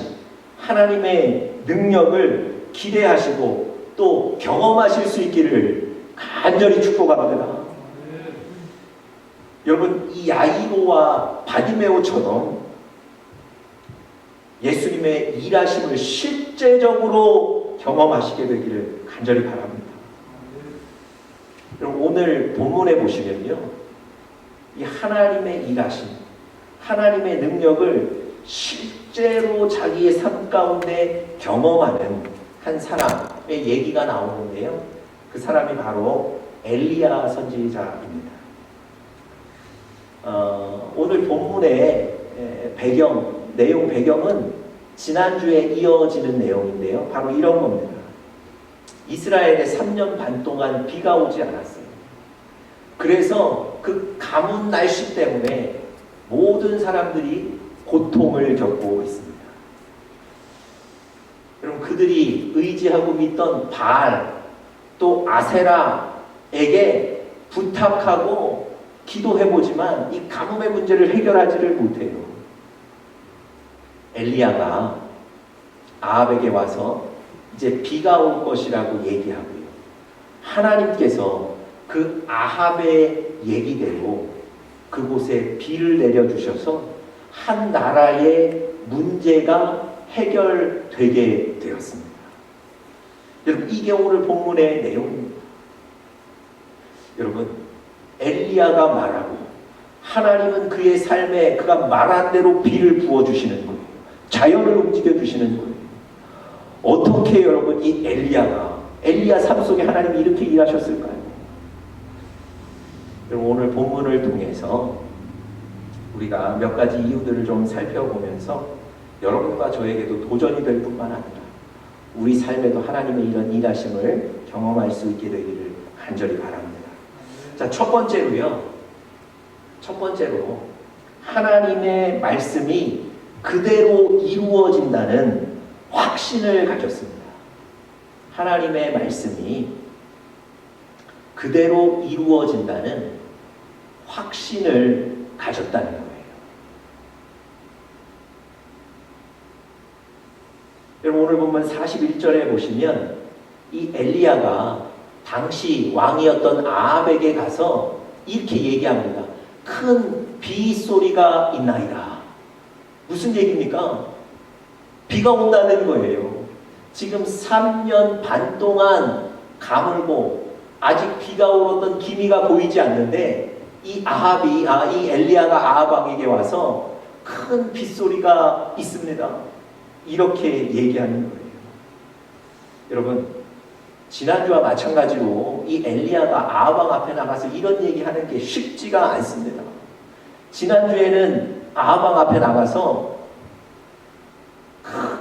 하나님의 능력을 기대하시고 또 경험하실 수 있기를 간절히 축복합니다. 여러분, 이 야이로와 바디메오처럼 예수님의 일하심을 실제적으로 경험하시게 되기를 간절히 바랍니다. 여러분, 오늘 본문에 보시면요, 이 하나님의 일하심, 하나님의 능력을 실제로 자기의 삶 가운데 경험하는 한 사람의 얘기가 나오는데요, 그 사람이 바로 엘리야 선지자입니다. 오늘 본문의 내용 배경은 지난주에 이어지는 내용인데요, 바로 이런 겁니다. 이스라엘에 3년 반 동안 비가 오지 않았어요. 그래서 그 가뭄 날씨 때문에 모든 사람들이 고통을 겪고 있습니다. 여러분, 그들이 의지하고 믿던 바알 또 아세라에게 부탁하고 기도해보지만 이 가뭄의 문제를 해결하지를 못해요. 엘리야가 아합에게 와서 이제 비가 올 것이라고 얘기하고요, 하나님께서 그 아합의 얘기대로 그곳에 비를 내려주셔서 한 나라의 문제가 해결되게 되었습니다. 여러분, 이게 오늘 본문의 내용입니다. 여러분, 엘리야가 말하고 하나님은 그의 삶에 그가 말한 대로 비를 부어주시는 거예요. 자연을 움직여주시는 거예요. 어떻게 여러분 이 엘리야 삶 속에 하나님이 이렇게 일하셨을까요? 여러분, 오늘 본문을 통해서 우리가 몇 가지 이유들을 좀 살펴보면서 여러분과 저에게도 도전이 될 뿐만 아니라 우리 삶에도 하나님의 이런 일하심을 경험할 수 있게 되기를 간절히 바랍니다. 자, 첫 번째로 하나님의 말씀이 그대로 이루어진다는 확신을 가졌습니다. 하나님의 말씀이 그대로 이루어진다는 확신을 가졌다는 거예요. 여러분, 오늘 보면 41절에 보시면 이 엘리야가 당시 왕이었던 아합에게 가서 이렇게 얘기합니다. 큰 비 소리가 있나이다. 무슨 얘기입니까? 비가 온다는 거예요. 지금 3년 반 동안 가물고 아직 비가 오던 기미가 보이지 않는데 이 엘리야가 아합 왕에게 와서 큰 빗소리가 있습니다. 이렇게 얘기하는 거예요. 여러분, 지난주와 마찬가지로 이 엘리야가 아합 왕 앞에 나가서 이런 얘기하는 게 쉽지가 않습니다. 지난주에는 아합 왕 앞에 나가서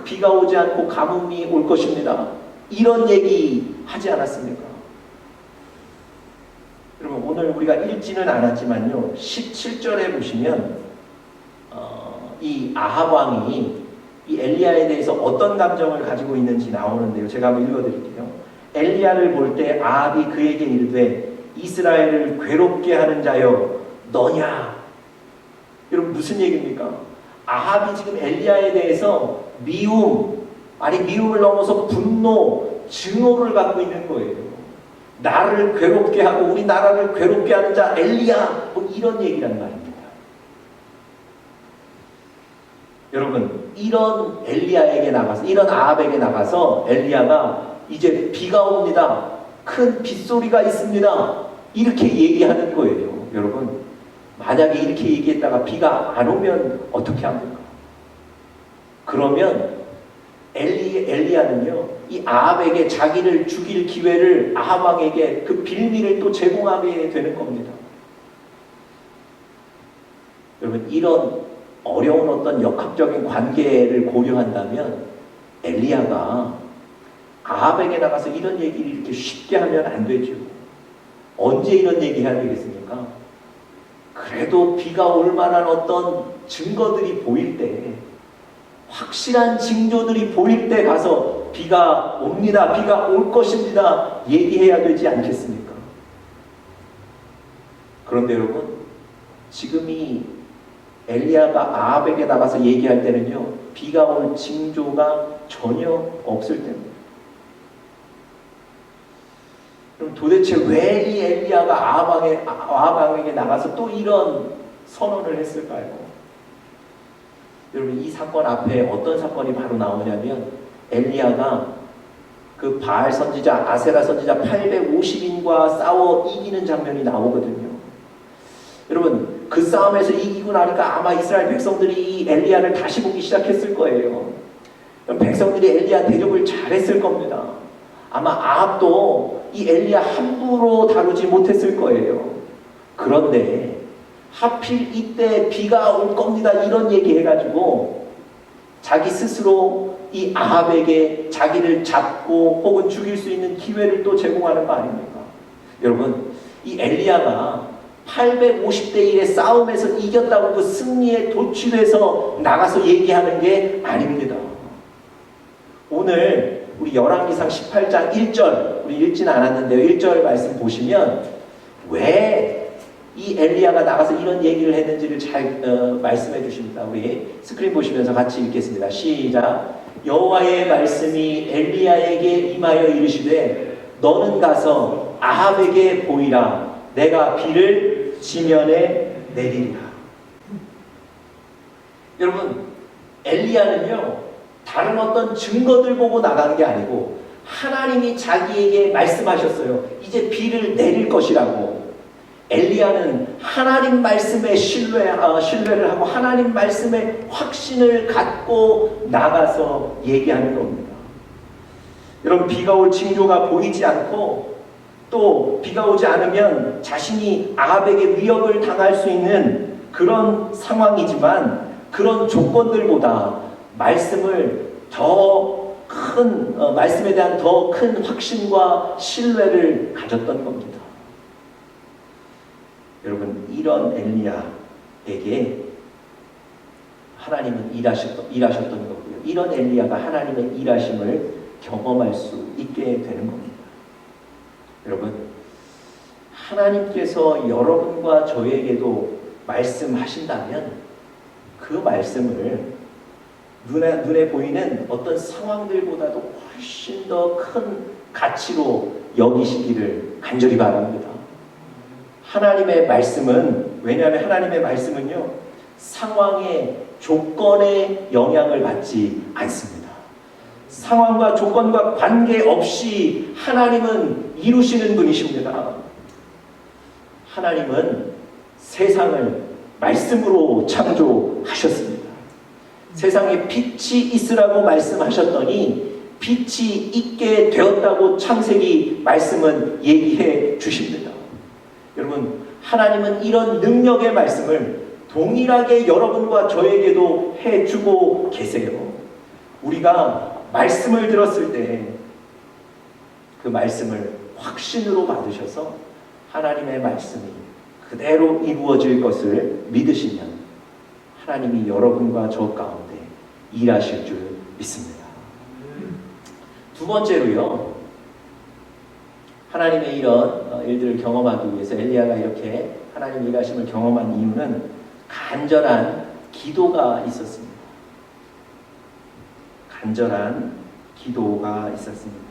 비가 오지 않고 가뭄이 올 것입니다. 이런 얘기 하지 않았습니까? 여러분, 오늘 우리가 읽지는 않았지만요, 17절에 보시면 이 아합 왕이 이 엘리야에 대해서 어떤 감정을 가지고 있는지 나오는데요. 제가 한번 읽어드릴게요. 엘리야를 볼 때 아합이 그에게 이르되 이스라엘을 괴롭게 하는 자여 너냐? 여러분 무슨 얘기입니까? 아합이 지금 엘리야에 대해서 미움을 넘어서 분노, 증오를 갖고 있는 거예요. 나를 괴롭게 하고 우리 나라를 괴롭게 하는 자 엘리야, 뭐 이런 얘기란 말입니다. 여러분 이런 엘리야에게 나가서, 이런 아합에게 나가서 엘리야가 이제 비가 옵니다. 큰 빗소리가 있습니다. 이렇게 얘기하는 거예요. 여러분 만약에 이렇게 얘기했다가 비가 안 오면 어떻게 합니까? 그러면 엘리야는요, 이 아합에게 자기를 죽일 기회를, 아합 왕에게 그 빌미를 또 제공하게 되는 겁니다. 여러분 이런 어려운 어떤 역학적인 관계를 고려한다면 엘리야가 아합에게 나가서 이런 얘기를 이렇게 쉽게 하면 안 되죠. 언제 이런 얘기 해야 되겠습니까? 그래도 비가 올 만한 어떤 증거들이 보일 때, 확실한 징조들이 보일 때 가서 비가 옵니다, 비가 올 것입니다 얘기해야 되지 않겠습니까? 그런데 여러분 지금 이 엘리야가 아합에게 나가서 얘기할 때는요, 비가 올 징조가 전혀 없을 때입니다. 그럼 도대체 왜 이 엘리야가 아합 왕에게 나가서 또 이런 선언을 했을까요? 여러분 이 사건 앞에 어떤 사건이 바로 나오냐면 엘리야가 그 바알 선지자, 아세라 선지자 850인과 싸워 이기는 장면이 나오거든요. 여러분 그 싸움에서 이기고 나니까 아마 이스라엘 백성들이 이 엘리야를 다시 보기 시작했을 거예요. 백성들이 엘리야 대접을 잘했을 겁니다. 아마 아합도 이 엘리야 함부로 다루지 못했을 거예요. 그런데 하필 이때 비가 올 겁니다 이런 얘기 해가지고 자기 스스로 이 아합에게 자기를 잡고 혹은 죽일 수 있는 기회를 또 제공하는 거 아닙니까? 여러분 이 엘리야가 850대 1의 싸움에서 이겼다고 그 승리에 도취돼서 나가서 얘기하는 게 아닙니다. 오늘 우리 열왕기상 18장 1절 우리 읽지는 않았는데요. 1절 말씀 보시면 왜 이 엘리야가 나가서 이런 얘기를 했는지를 잘 말씀해 주십니다. 우리 스크린 보시면서 같이 읽겠습니다. 시작. 여호와의 말씀이 엘리야에게 임하여 이르시되 너는 가서 아합에게 보이라. 내가 비를 지면에 내리리라. 여러분 엘리야는요 다른 어떤 증거들 보고 나가는 게 아니고 하나님이 자기에게 말씀하셨어요. 이제 비를 내릴 것이라고. 엘리야는 하나님 말씀에 신뢰를 하고 하나님 말씀에 확신을 갖고 나가서 얘기하는 겁니다. 여러분 비가 올 징조가 보이지 않고 또 비가 오지 않으면 자신이 아합에게 위협을 당할 수 있는 그런 상황이지만 그런 조건들보다 말씀을 말씀에 대한 더 큰 확신과 신뢰를 가졌던 겁니다. 여러분 이런 엘리야에게 하나님은 일하셨던 거고요. 이런 엘리야가 하나님의 일하심을 경험할 수 있게 되는 겁니다. 여러분 하나님께서 여러분과 저에게도 말씀하신다면 그 말씀을 눈에 보이는 어떤 상황들보다도 훨씬 더 큰 가치로 여기시기를 간절히 바랍니다. 하나님의 말씀은, 왜냐하면 하나님의 말씀은요 상황의 조건에 영향을 받지 않습니다. 상황과 조건과 관계없이 하나님은 이루시는 분이십니다. 하나님은 세상을 말씀으로 창조하셨습니다. 세상에 빛이 있으라고 말씀하셨더니 빛이 있게 되었다고 창세기 말씀은 얘기해 주십니다. 여러분 하나님은 이런 능력의 말씀을 동일하게 여러분과 저에게도 해주고 계세요. 우리가 말씀을 들었을 때 그 말씀을 확신으로 받으셔서 하나님의 말씀이 그대로 이루어질 것을 믿으시면 하나님이 여러분과 저 가운데 일하실 줄 믿습니다. 두 번째로요, 하나님의 이런 일들을 경험하기 위해서 엘리야가 이렇게 하나님의 일하심을 경험한 이유는 간절한 기도가 있었습니다. 간절한 기도가 있었습니다.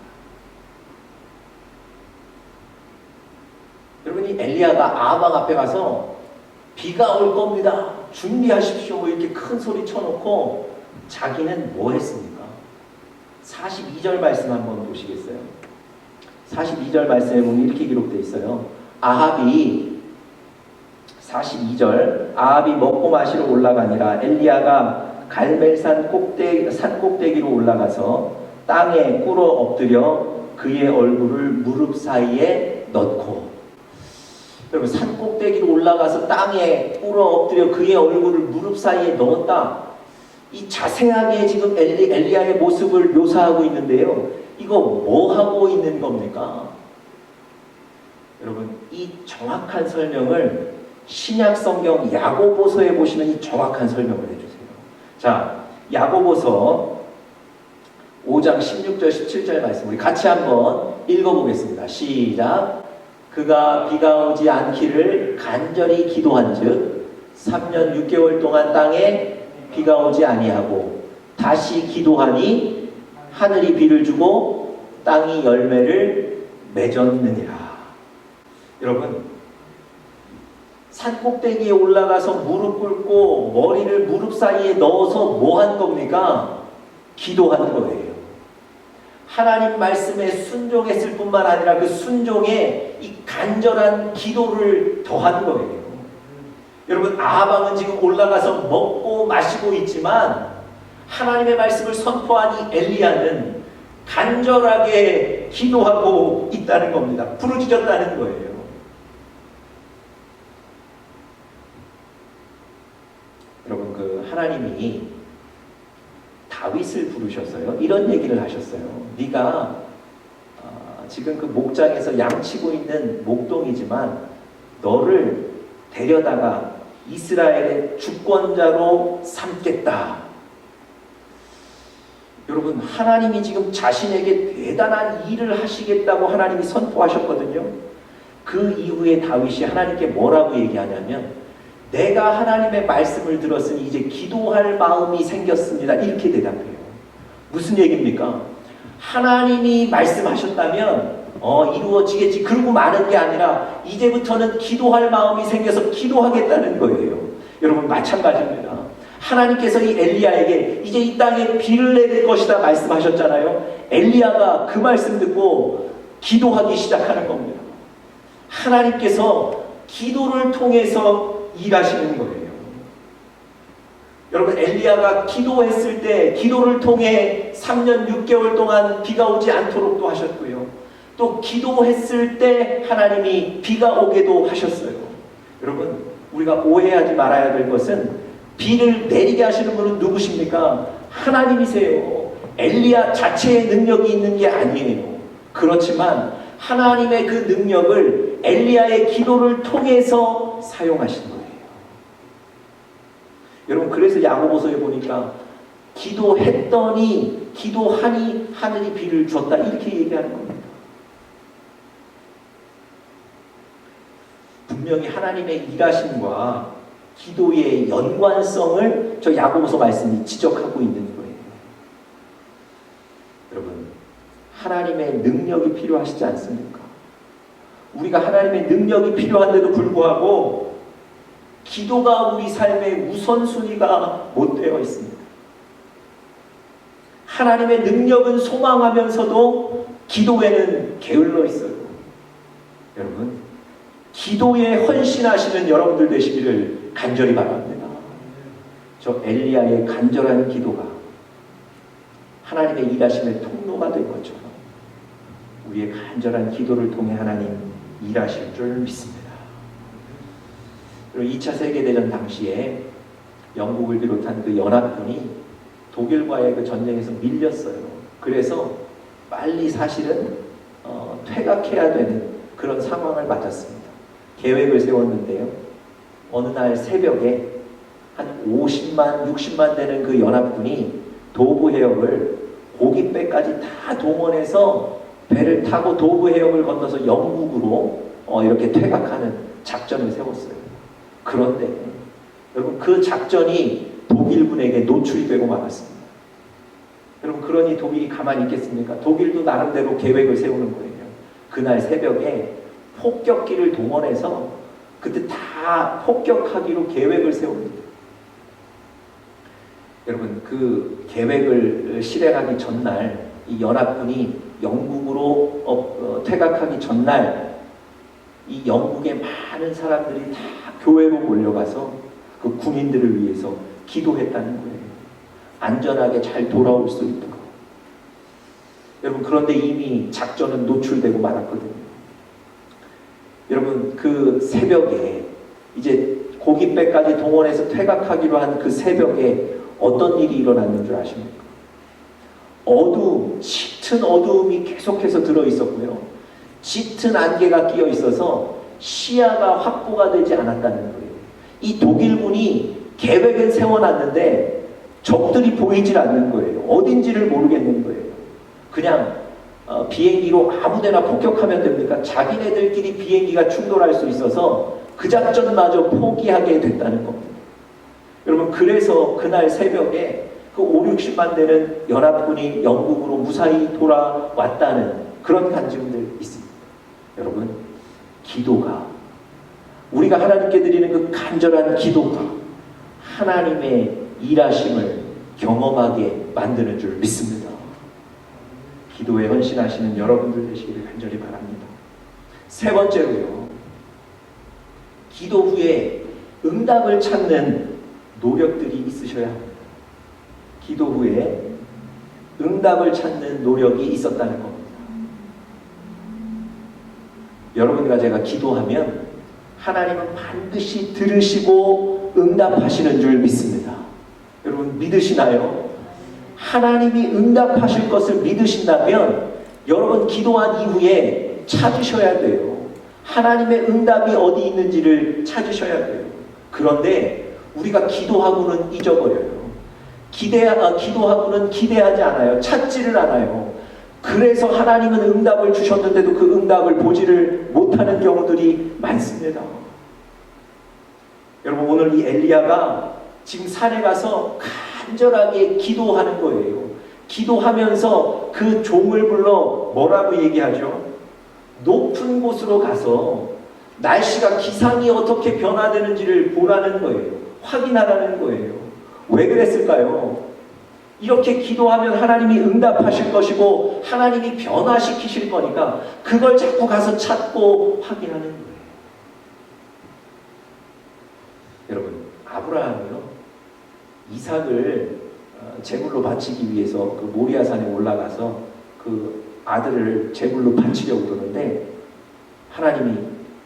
여러분이 엘리야가 아합 앞에 가서 비가 올 겁니다, 준비하십시오, 뭐 이렇게 큰 소리 쳐놓고 자기는 뭐 했습니까? 42절 말씀 한번 보시겠어요? 42절 말씀에 보면 이렇게 기록되어 있어요. 아합이 42절, 아합이 먹고 마시러 올라가니라 엘리야가 갈멜산 산 꼭대기로 올라가서 땅에 꿇어 엎드려 그의 얼굴을 무릎 사이에 넣고. 여러분, 산 꼭대기로 올라가서 땅에 꿇어 엎드려 그의 얼굴을 무릎 사이에 넣었다. 이 자세하게 지금 엘리야의 모습을 묘사하고 있는데요, 이거 뭐 하고 있는 겁니까? 여러분, 이 정확한 설명을 신약 성경 야고보서에 보시면 이 정확한 설명을 해주세요. 자, 야고보서 5장 16절 17절 말씀 우리 같이 한번 읽어보겠습니다. 시작. 그가 비가 오지 않기를 간절히 기도한즉 3년 6개월 동안 땅에 비가 오지 아니하고 다시 기도하니 하늘이 비를 주고 땅이 열매를 맺었느니라. 여러분, 산 꼭대기에 올라가서 무릎 꿇고 머리를 무릎 사이에 넣어서 뭐 한 겁니까? 기도하는 거예요. 하나님 말씀에 순종했을 뿐만 아니라 그 순종에 이 간절한 기도를 더한 거예요. 여러분, 아합 왕은 지금 올라가서 먹고 마시고 있지만 하나님의 말씀을 선포한 이 엘리야는 간절하게 기도하고 있다는 겁니다. 부르짖었다는 거예요. 여러분, 그 하나님이 다윗을 부르셔서요, 이런 얘기를 하셨어요. 네가 지금 그 목장에서 양치고 있는 목동이지만 너를 데려다가 이스라엘의 주권자로 삼겠다. 여러분, 하나님이 지금 자신에게 대단한 일을 하시겠다고 하나님이 선포하셨거든요. 그 이후에 다윗이 하나님께 뭐라고 얘기하냐면, 내가 하나님의 말씀을 들었으니 이제 기도할 마음이 생겼습니다, 이렇게 대답해요. 무슨 얘기입니까? 하나님이 말씀하셨다면 이루어지겠지, 그러고 마는 게 아니라 이제부터는 기도할 마음이 생겨서 기도하겠다는 거예요. 여러분, 마찬가지입니다. 하나님께서 이 엘리야에게 이제 이 땅에 비를 내릴 것이다 말씀하셨잖아요. 엘리야가 그 말씀 듣고 기도하기 시작하는 겁니다. 하나님께서 기도를 통해서 일하시는 거예요. 여러분, 엘리야가 기도했을 때 기도를 통해 3년 6개월 동안 비가 오지 않도록도 하셨고요, 또 기도했을 때 하나님이 비가 오게도 하셨어요. 여러분, 우리가 오해하지 말아야 될 것은 비를 내리게 하시는 분은 누구십니까? 하나님이세요. 엘리야 자체의 능력이 있는 게 아니에요. 그렇지만 하나님의 그 능력을 엘리야의 기도를 통해서 사용하신 거예요. 여러분, 그래서 야고보서에 보니까 기도했더니 기도하니 하늘이 비를 줬다, 이렇게 얘기하는 겁니다. 분명히 하나님의 일하심과 기도의 연관성을 저 야고보서 말씀이 지적하고 있는 거예요. 여러분, 하나님의 능력이 필요하시지 않습니까? 우리가 하나님의 능력이 필요한데도 불구하고 기도가 우리 삶의 우선순위가 못 되어 있습니다. 하나님의 능력은 소망하면서도 기도에는 게을러 있어요. 여러분, 기도에 헌신하시는 여러분들 되시기를 간절히 바랍니다. 저 엘리야의 간절한 기도가 하나님의 일하심의 통로가 된 것처럼 우리의 간절한 기도를 통해 하나님 일하실 줄 믿습니다. 그리고 2차 세계대전 당시에 영국을 비롯한 그 연합군이 독일과의 그 전쟁에서 밀렸어요. 그래서 빨리 사실은 퇴각해야 되는 그런 상황을 맞았습니다. 계획을 세웠는데요, 어느 날 새벽에 한 50만, 60만 되는 그 연합군이 도브 해역을 고깃배까지 다 동원해서 배를 타고 도브 해역을 건너서 영국으로 이렇게 퇴각하는 작전을 세웠어요. 그런데 여러분 그 작전이 독일군에게 노출이 되고 말았습니다. 여러분 그러니 독일이 가만히 있겠습니까? 독일도 나름대로 계획을 세우는 거예요. 그날 새벽에 폭격기를 동원해서 그때 다 폭격하기로 계획을 세웁니다. 여러분 그 계획을 실행하기 전날 이 연합군이 영국으로 퇴각하기 전날 이 영국의 많은 사람들이 다 교회로 몰려가서 그 군인들을 위해서 기도했다는 거예요. 안전하게 잘 돌아올 수 있도록. 여러분 그런데 이미 작전은 노출되고 말았거든요. 여러분 그 새벽에 이제 고깃배까지 동원해서 퇴각하기로 한 그 새벽에 어떤 일이 일어났는 줄 아십니까? 어두움, 짙은 어두움이 계속해서 들어있었고요. 짙은 안개가 끼어 있어서 시야가 확보가 되지 않았다는 거예요. 이 독일군이 계획은 세워놨는데 적들이 보이질 않는 거예요. 어딘지를 모르겠는 거예요. 그냥 비행기로 아무데나 폭격하면 됩니까? 자기네들끼리 비행기가 충돌할 수 있어서 그 작전마저 포기하게 됐다는 겁니다. 여러분 그래서 그날 새벽에 그 5, 60만 되는 연합군이 영국으로 무사히 돌아왔다는 그런 간증들 있습니다. 여러분 기도가 우리가 하나님께 드리는 그 간절한 기도가 하나님의 일하심을 경험하게 만드는 줄 믿습니다. 기도에 헌신하시는 여러분들 되시기를 간절히 바랍니다. 세 번째로요. 기도 후에 응답을 찾는 노력들이 있으셔야 합니다. 기도 후에 응답을 찾는 노력이 있었다는 겁니다. 여러분과 제가 기도하면 하나님은 반드시 들으시고 응답하시는 줄 믿습니다. 여러분 믿으시나요? 하나님이 응답하실 것을 믿으신다면 여러분 기도한 이후에 찾으셔야 돼요. 하나님의 응답이 어디 있는지를 찾으셔야 돼요. 그런데 우리가 기도하고는 잊어버려요. 기도하고는 기대하지 않아요. 찾지를 않아요. 그래서 하나님은 응답을 주셨는데도 그 응답을 보지를 못하는 경우들이 많습니다. 여러분 오늘 이 엘리야가 지금 산에 가서 간절하게 기도하는 거예요. 기도하면서 그 종을 불러 뭐라고 얘기하죠? 높은 곳으로 가서 날씨가 기상이 어떻게 변화되는지를 보라는 거예요. 확인하라는 거예요. 왜 그랬을까요? 이렇게 기도하면 하나님이 응답하실 것이고 하나님이 변화시키실 거니까 그걸 자꾸 가서 찾고 확인하는 거예요. 여러분 아브라함이요 이삭을 제물로 바치기 위해서 그 모리아산에 올라가서 그 아들을 제물로 바치려고 그러는데 하나님이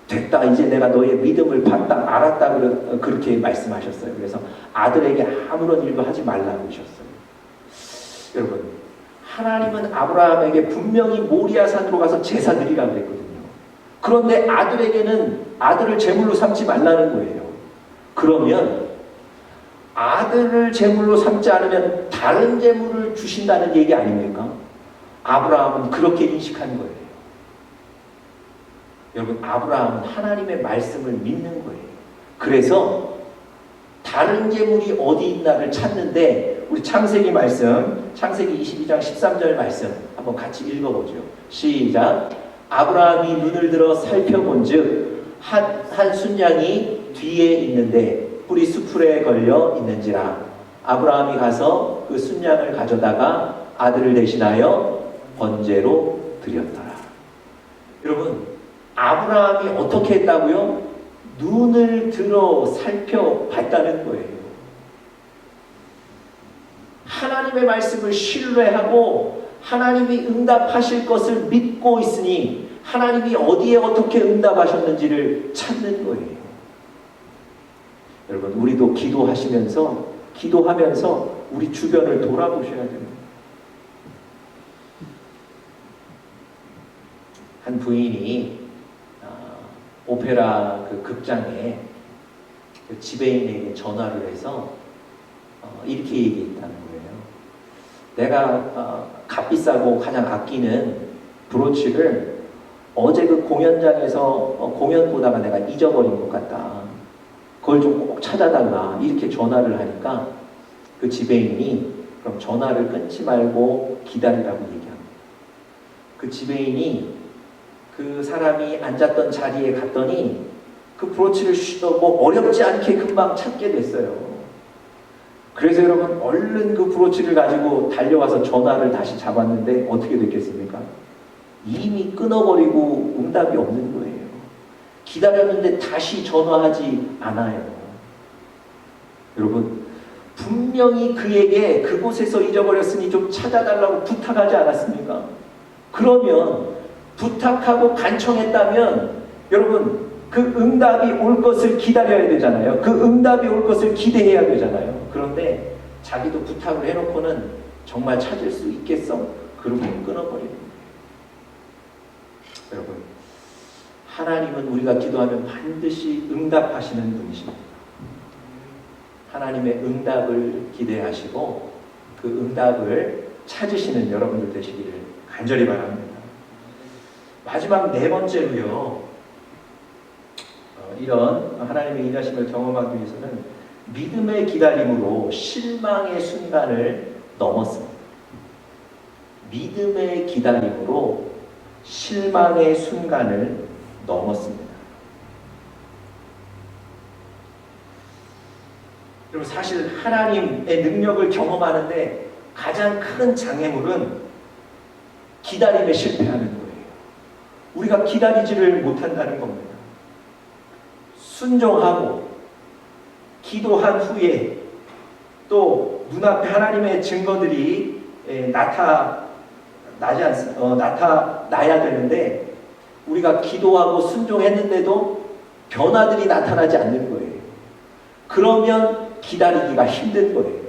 됐다 이제 내가 너의 믿음을 봤다 알았다 그렇게 말씀하셨어요. 그래서 아들에게 아무런 일도 하지 말라고 하셨어요. 여러분 하나님은 아브라함에게 분명히 모리아산으로 가서 제사 드리라고 했거든요. 그런데 아들에게는 아들을 제물로 삼지 말라는 거예요. 그러면 아들을 제물로 삼지 않으면 다른 제물을 주신다는 얘기 아닙니까? 아브라함은 그렇게 인식한 거예요. 여러분 아브라함은 하나님의 말씀을 믿는 거예요. 그래서 다른 제물이 어디 있나를 찾는데 우리 창세기 말씀 창세기 22장 13절 말씀 한번 같이 읽어보죠. 시작. 아브라함이 눈을 들어 살펴본즉 한 순양이 뒤에 있는데 뿔이 수풀에 걸려 있는지라. 아브라함이 가서 그 순양을 가져다가 아들을 대신하여 번제로 드렸더라. 여러분 아브라함이 어떻게 했다고요? 눈을 들어 살펴봤다는 거예요. 하나님의 말씀을 신뢰하고 하나님이 응답하실 것을 믿고 있으니 하나님이 어디에 어떻게 응답하셨는지를 찾는 거예요. 여러분 우리도 기도하면서 우리 주변을 돌아보셔야 됩니다. 한 부인이 오페라 그 극장에 그 지배인에게 전화를 해서 이렇게 얘기했다는 거예요. 내가 값비싸고 가장 아끼는 브로치를 어제 그 공연장에서 공연 보다가 내가 잊어버린 것 같다. 그걸 좀 꼭 찾아달라. 이렇게 전화를 하니까 그 지배인이 그럼 전화를 끊지 말고 기다리라고 얘기합니다. 그 지배인이 그 사람이 앉았던 자리에 갔더니 그 브로치를 뭐 어렵지 않게 금방 찾게 됐어요. 그래서 여러분 얼른 그 브로치를 가지고 달려와서 전화를 다시 잡았는데 어떻게 됐겠습니까? 이미 끊어버리고 응답이 없는 거예요. 기다렸는데 다시 전화하지 않아요. 여러분 분명히 그에게 그곳에서 잊어버렸으니 좀 찾아달라고 부탁하지 않았습니까? 그러면 부탁하고 간청했다면 여러분 그 응답이 올 것을 기다려야 되잖아요. 그 응답이 올 것을 기대해야 되잖아요. 그런데 자기도 부탁을 해놓고는 정말 찾을 수 있겠어? 그러고 끊어버리는 거예요. 여러분 하나님은 우리가 기도하면 반드시 응답하시는 분이십니다. 하나님의 응답을 기대하시고 그 응답을 찾으시는 여러분들 되시기를 간절히 바랍니다. 마지막 네 번째로요. 이런 하나님의 일하심을 경험하기 위해서는 믿음의 기다림으로 실망의 순간을 넘었습니다. 믿음의 기다림으로 실망의 순간을 넘었습니다. 여러분 사실 하나님의 능력을 경험하는데 가장 큰 장애물은 기다림에 실패하는 거예요. 우리가 기다리지를 못한다는 겁니다. 순종하고 기도한 후에 또 눈앞에 하나님의 증거들이 나타나야 되는데 우리가 기도하고 순종했는데도 변화들이 나타나지 않는 거예요. 그러면 기다리기가 힘든 거예요.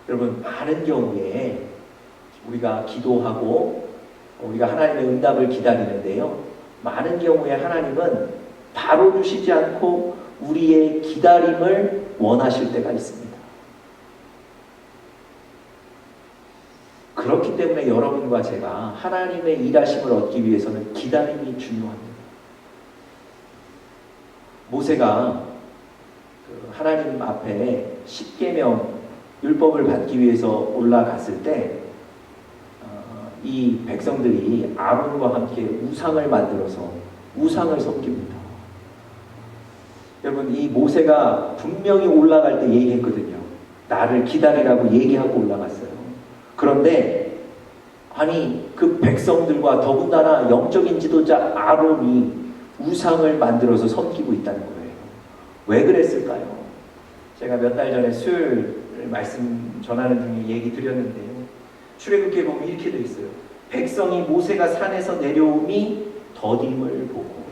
여러분 많은 경우에 우리가 기도하고 우리가 하나님의 응답을 기다리는데요. 많은 경우에 하나님은 바로 주시지 않고 우리의 기다림을 원하실 때가 있습니다. 그렇기 때문에 여러분과 제가 하나님의 일하심을 얻기 위해서는 기다림이 중요합니다. 모세가 하나님 앞에 십계명 율법을 받기 위해서 올라갔을 때 이 백성들이 아론과 함께 우상을 만들어서 우상을 섬깁니다. 여러분 이 모세가 분명히 올라갈 때 얘기했거든요. 나를 기다리라고 얘기하고 올라갔어요. 그런데 아니 그 백성들과 더군다나 영적인 지도자 아론이 우상을 만들어서 섬기고 있다는 거예요. 왜 그랬을까요? 제가 몇 달 전에 수요일 말씀 전하는 중에 얘기 드렸는데요. 출애굽기에 보면 이렇게 되어 있어요. 백성이 모세가 산에서 내려오니 더딤을 보고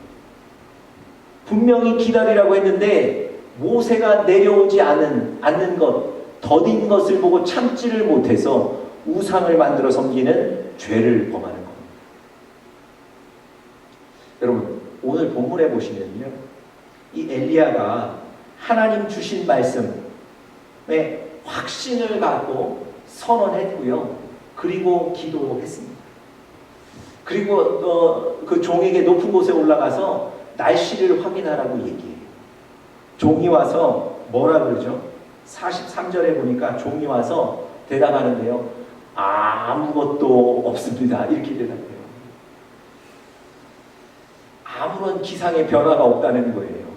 분명히 기다리라고 했는데 모세가 내려오지 않는 것, 더딘 것을 보고 참지를 못해서 우상을 만들어 섬기는 죄를 범하는 겁니다. 여러분 오늘 본문에 보시면요. 이 엘리야가 하나님 주신 말씀에 확신을 갖고 선언했고요. 그리고 기도했습니다. 그리고 그 종에게 높은 곳에 올라가서 날씨를 확인하라고 얘기해요. 종이 와서 뭐라 그러죠? 43절에 보니까 종이 와서 대답하는데요. 아무것도 없습니다. 이렇게 대답해요. 아무런 기상의 변화가 없다는 거예요.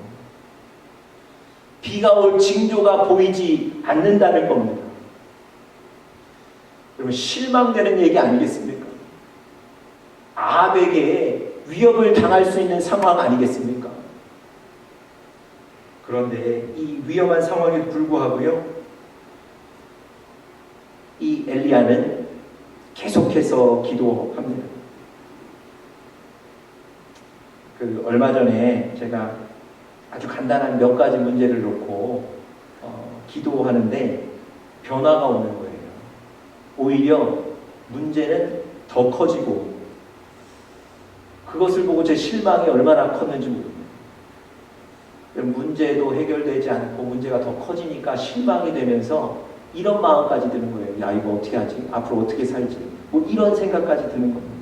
비가 올 징조가 보이지 않는다는 겁니다. 여러분 실망되는 얘기 아니겠습니까? 아합에게 위협을 당할 수 있는 상황 아니겠습니까? 그런데 이 위험한 상황에 불구하고요. 이 엘리야는 계속해서 기도합니다. 얼마 전에 제가 아주 간단한 몇 가지 문제를 놓고 기도하는데 변화가 오는 거예요. 오히려 문제는 더 커지고 그것을 보고 제 실망이 얼마나 컸는지 모릅니다. 문제도 해결되지 않고 문제가 더 커지니까 실망이 되면서 이런 마음까지 드는 거예요. 야, 이거 어떻게 하지? 앞으로 어떻게 살지? 뭐 이런 생각까지 드는 겁니다.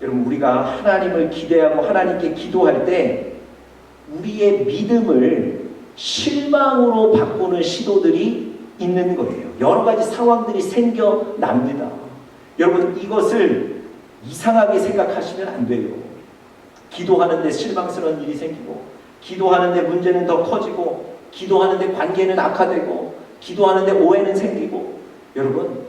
여러분, 우리가 하나님을 기대하고 하나님께 기도할 때 우리의 믿음을 실망으로 바꾸는 시도들이 있는 거예요. 여러 가지 상황들이 생겨납니다. 여러분, 이것을 이상하게 생각하시면 안 돼요. 기도하는데 실망스러운 일이 생기고, 기도하는데 문제는 더 커지고, 기도하는데 관계는 악화되고, 기도하는데 오해는 생기고. 여러분,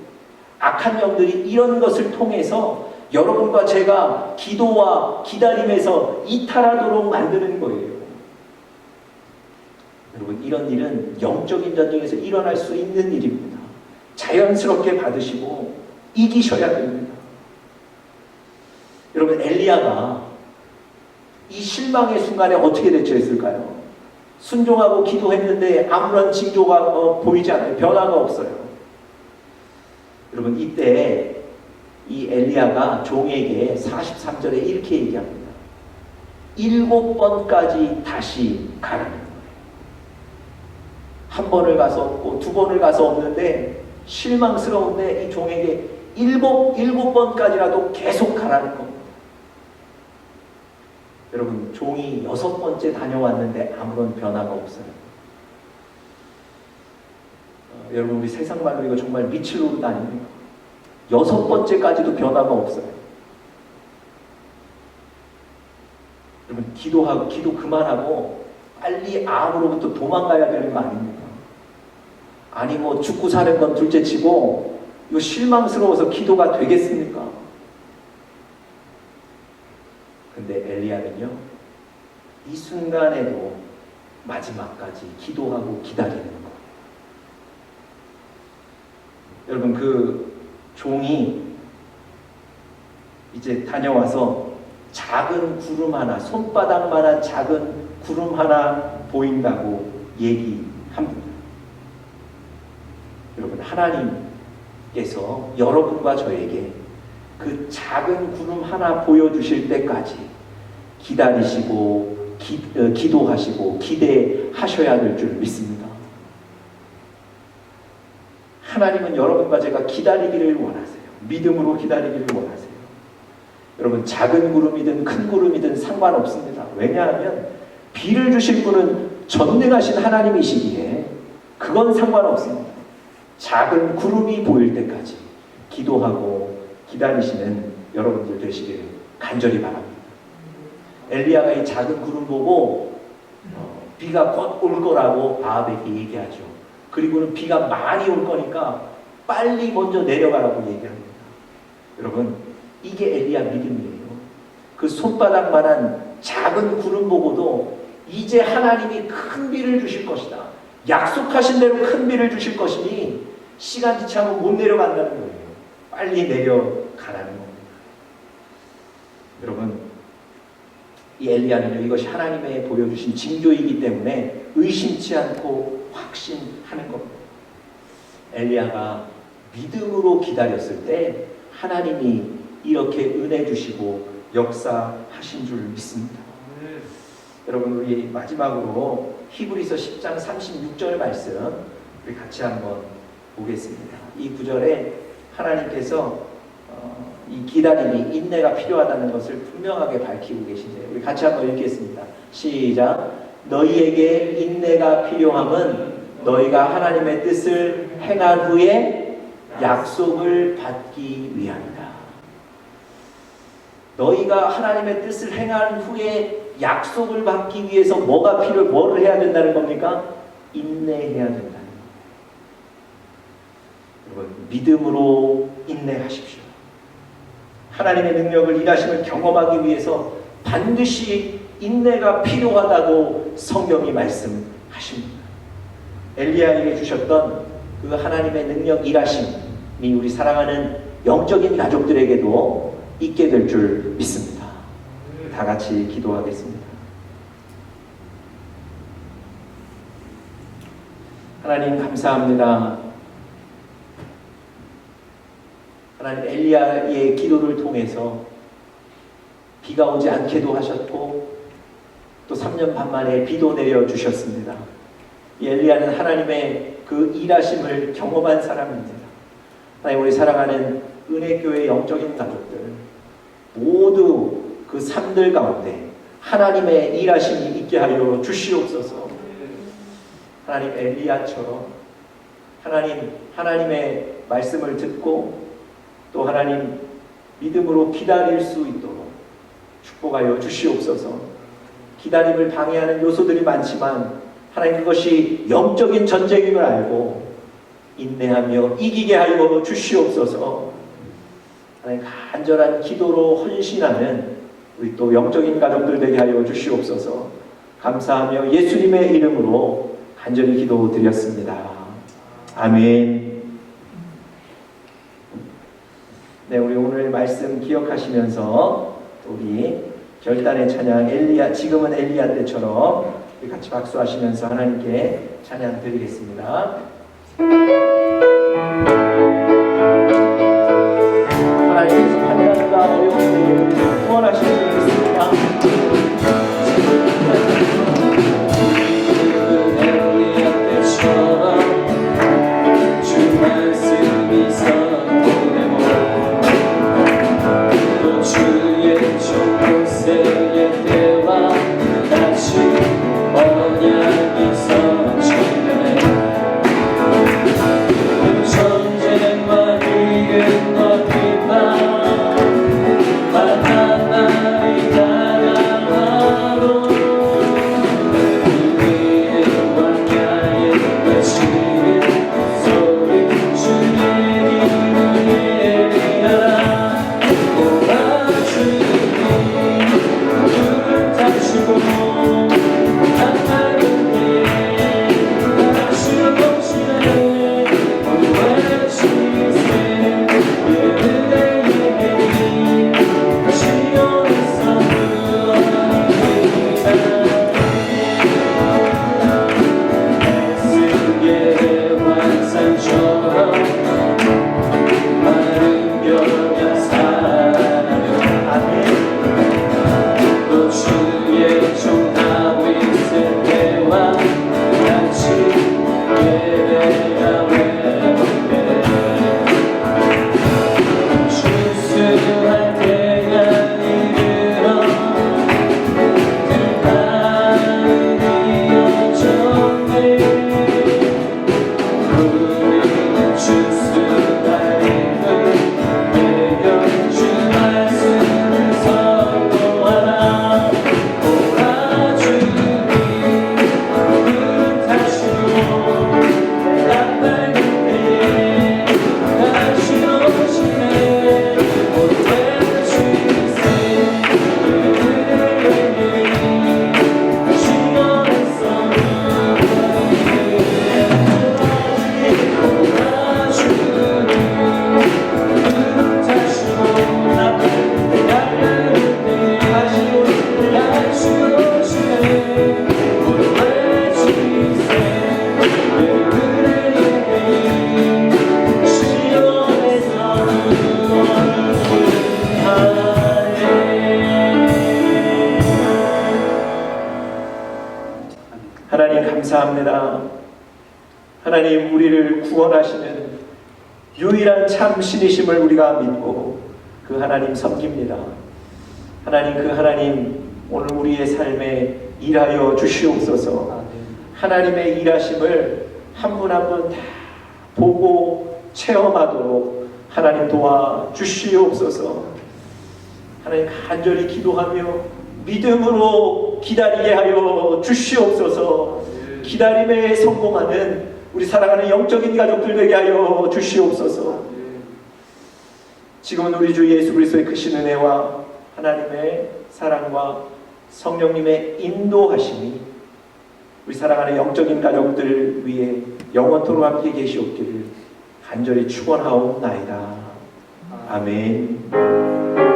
악한 영들이 이런 것을 통해서 여러분과 제가 기도와 기다림에서 이탈하도록 만드는 거예요. 여러분, 이런 일은 영적인 전쟁에서 일어날 수 있는 일입니다. 자연스럽게 받으시고 이기셔야 됩니다. 여러분, 엘리야가 이 실망의 순간에 어떻게 대처했을까요? 순종하고 기도했는데 아무런 징조가 보이지 않아요. 변화가 없어요. 여러분, 이때 이 엘리야가 종에게 43절에 이렇게 얘기합니다. 7번까지 다시 가라는 거예요. 한 번을 가서 없고 두 번을 가서 없는데 실망스러운데 이 종에게 일곱 번까지라도 계속 가라는 겁니다. 여러분, 종이 6번째 다녀왔는데 아무런 변화가 없어요. 여러분, 우리 세상 말로 이거 정말 미칠 노릇 아닙니까? 6번째까지도 변화가 없어요. 여러분, 기도 그만하고 빨리 암으로부터 도망가야 되는 거 아닙니까? 아니, 뭐 죽고 사는 건 둘째치고 이거 실망스러워서 기도가 되겠습니까? 근데 엘리야는요, 이 순간에도 마지막까지 기도하고 기다리는 거예요. 여러분, 그 종이 이제 다녀와서 작은 구름 하나, 손바닥만한 작은 구름 하나 보인다고 얘기합니다. 여러분, 하나님께서 여러분과 저에게 그 작은 구름 하나 보여주실 때까지 기다리시고 기도하시고 기대하셔야 될 줄 믿습니다. 하나님은 여러분과 제가 기다리기를 원하세요. 믿음으로 기다리기를 원하세요. 여러분, 작은 구름이든 큰 구름이든 상관없습니다. 왜냐하면 비를 주실 분은 전능하신 하나님이시기에 그건 상관없습니다. 작은 구름이 보일 때까지 기도하고 기다리시는 여러분들 되시기를 간절히 바랍니다. 엘리야가 이 작은 구름 보고 비가 곧 올 거라고 아합에게 얘기하죠. 그리고는 비가 많이 올 거니까 빨리 먼저 내려가라고 얘기합니다. 여러분, 이게 엘리야 믿음이에요. 그 손바닥만한 작은 구름 보고도 이제 하나님이 큰 비를 주실 것이다, 약속하신 대로 큰 비를 주실 것이니 시간 지체하면 못 내려간다는 거예요. 빨리 내려가라는 겁니다. 여러분, 이 엘리야는요, 이것이 하나님의 보여주신 징조이기 때문에 의심치 않고 확신하는 겁니다. 엘리야가 믿음으로 기다렸을 때 하나님이 이렇게 은혜 주시고 역사하신 줄 믿습니다. 여러분, 우리 마지막으로 히브리서 10장 36절 말씀 우리 같이 한번 보겠습니다. 이 구절에 하나님께서 이 기다림이 인내가 필요하다는 것을 분명하게 밝히고 계신데요. 우리 같이 한번 읽겠습니다. 시작. 너희에게 인내가 필요함은 너희가 하나님의 뜻을 행한 후에 약속을 받기 위함이다. 너희가 하나님의 뜻을 행한 후에 약속을 받기 위해서 뭐를 해야 된다는 겁니까? 인내해야 된다는 겁니다. 여러분, 믿음으로 인내하십시오. 하나님의 능력을 일하심을 경험하기 위해서 반드시 인내가 필요하다고 성경이 말씀하십니다. 엘리야에게 주셨던 그 하나님의 능력 일하심이 우리 사랑하는 영적인 가족들에게도 있게 될 줄 믿습니다. 다 같이 기도하겠습니다. 하나님, 감사합니다. 하나님, 엘리야의 기도를 통해서 비가 오지 않게도 하셨고 또 3년 반 만에 비도 내려주셨습니다. 이 엘리야는 하나님의 그 일하심을 경험한 사람입니다. 하나님, 우리 사랑하는 은혜교회 영적인 가족들 모두 그 삶들 가운데 하나님의 일하심이 있게 하여 주시옵소서. 하나님, 엘리야처럼 하나님의 말씀을 듣고 또 하나님 믿음으로 기다릴 수 있도록 축복하여 주시옵소서. 기다림을 방해하는 요소들이 많지만 하나님, 그것이 영적인 전쟁임을 알고 인내하며 이기게 하여 주시옵소서. 하나님, 간절한 기도로 헌신하는 우리 또 영적인 가족들 되게 하여 주시옵소서. 감사하며 예수님의 이름으로 간절히 기도드렸습니다. 아멘. 네, 우리 오늘 말씀 기억하시면서 우리 결단의 찬양 엘리야, 지금은 엘리야 때처럼 우리 같이 박수하시면서 하나님께 찬양 드리겠습니다. 하나님께서 환난과 어려운 때에 우리를 구원하시는 줄 믿습니다. 엘리야 때처럼 주 말씀이 선포되고 또 주의 종 모세의 때와 같이 언약이 성취되네. 그 전쟁과 이은 어디나 만난 날이 다가와도 우리의 광야에 외치는 소리 주의 이름을 예리하라. 도와주니 불을 타시고 나타는 때에 다시 오시네. 외치세 예배의 시온에서 에스겔의 환상처럼 마른 벽에 살아나며 또 주의 종 다윗의 때와 같이 예배하며 주수할 때가 이르러 그 땅이 이어졌네. 우리는 주수할 힘을 내려 주 말씀을 선포하라. 도와주니 불을 타시고 나팔 때에 다시 오시네. 못 외치세 예배의 시온에서 도와주니 불을 타시고 나팔 때에 다시 오시네. 못 외치세 예배의 시온에서 하나님, 감사합니다. 하나님, 우리를 구원하시는 유일한 참 신이심을 우리가 믿고 그 하나님 섬깁니다. 하나님, 그 하나님 오늘 우리의 삶에 일하여 주시옵소서. 하나님의 일하심을 한 분 한 분 다 보고 체험하도록 하나님 도와 주시옵소서. 하나님, 간절히 기도하며 믿음으로 기다리게 하여 주시옵소서. 기다림에 성공하는 우리 사랑하는 영적인 가족들 되게 하여 주시옵소서. 지금은 우리 주 예수 그리스도의 크신 은혜와 하나님의 사랑과 성령님의 인도하심이 우리 사랑하는 영적인 가족들 위해 영원토록 함께 계시옵기를 간절히 축원하옵나이다. 아멘.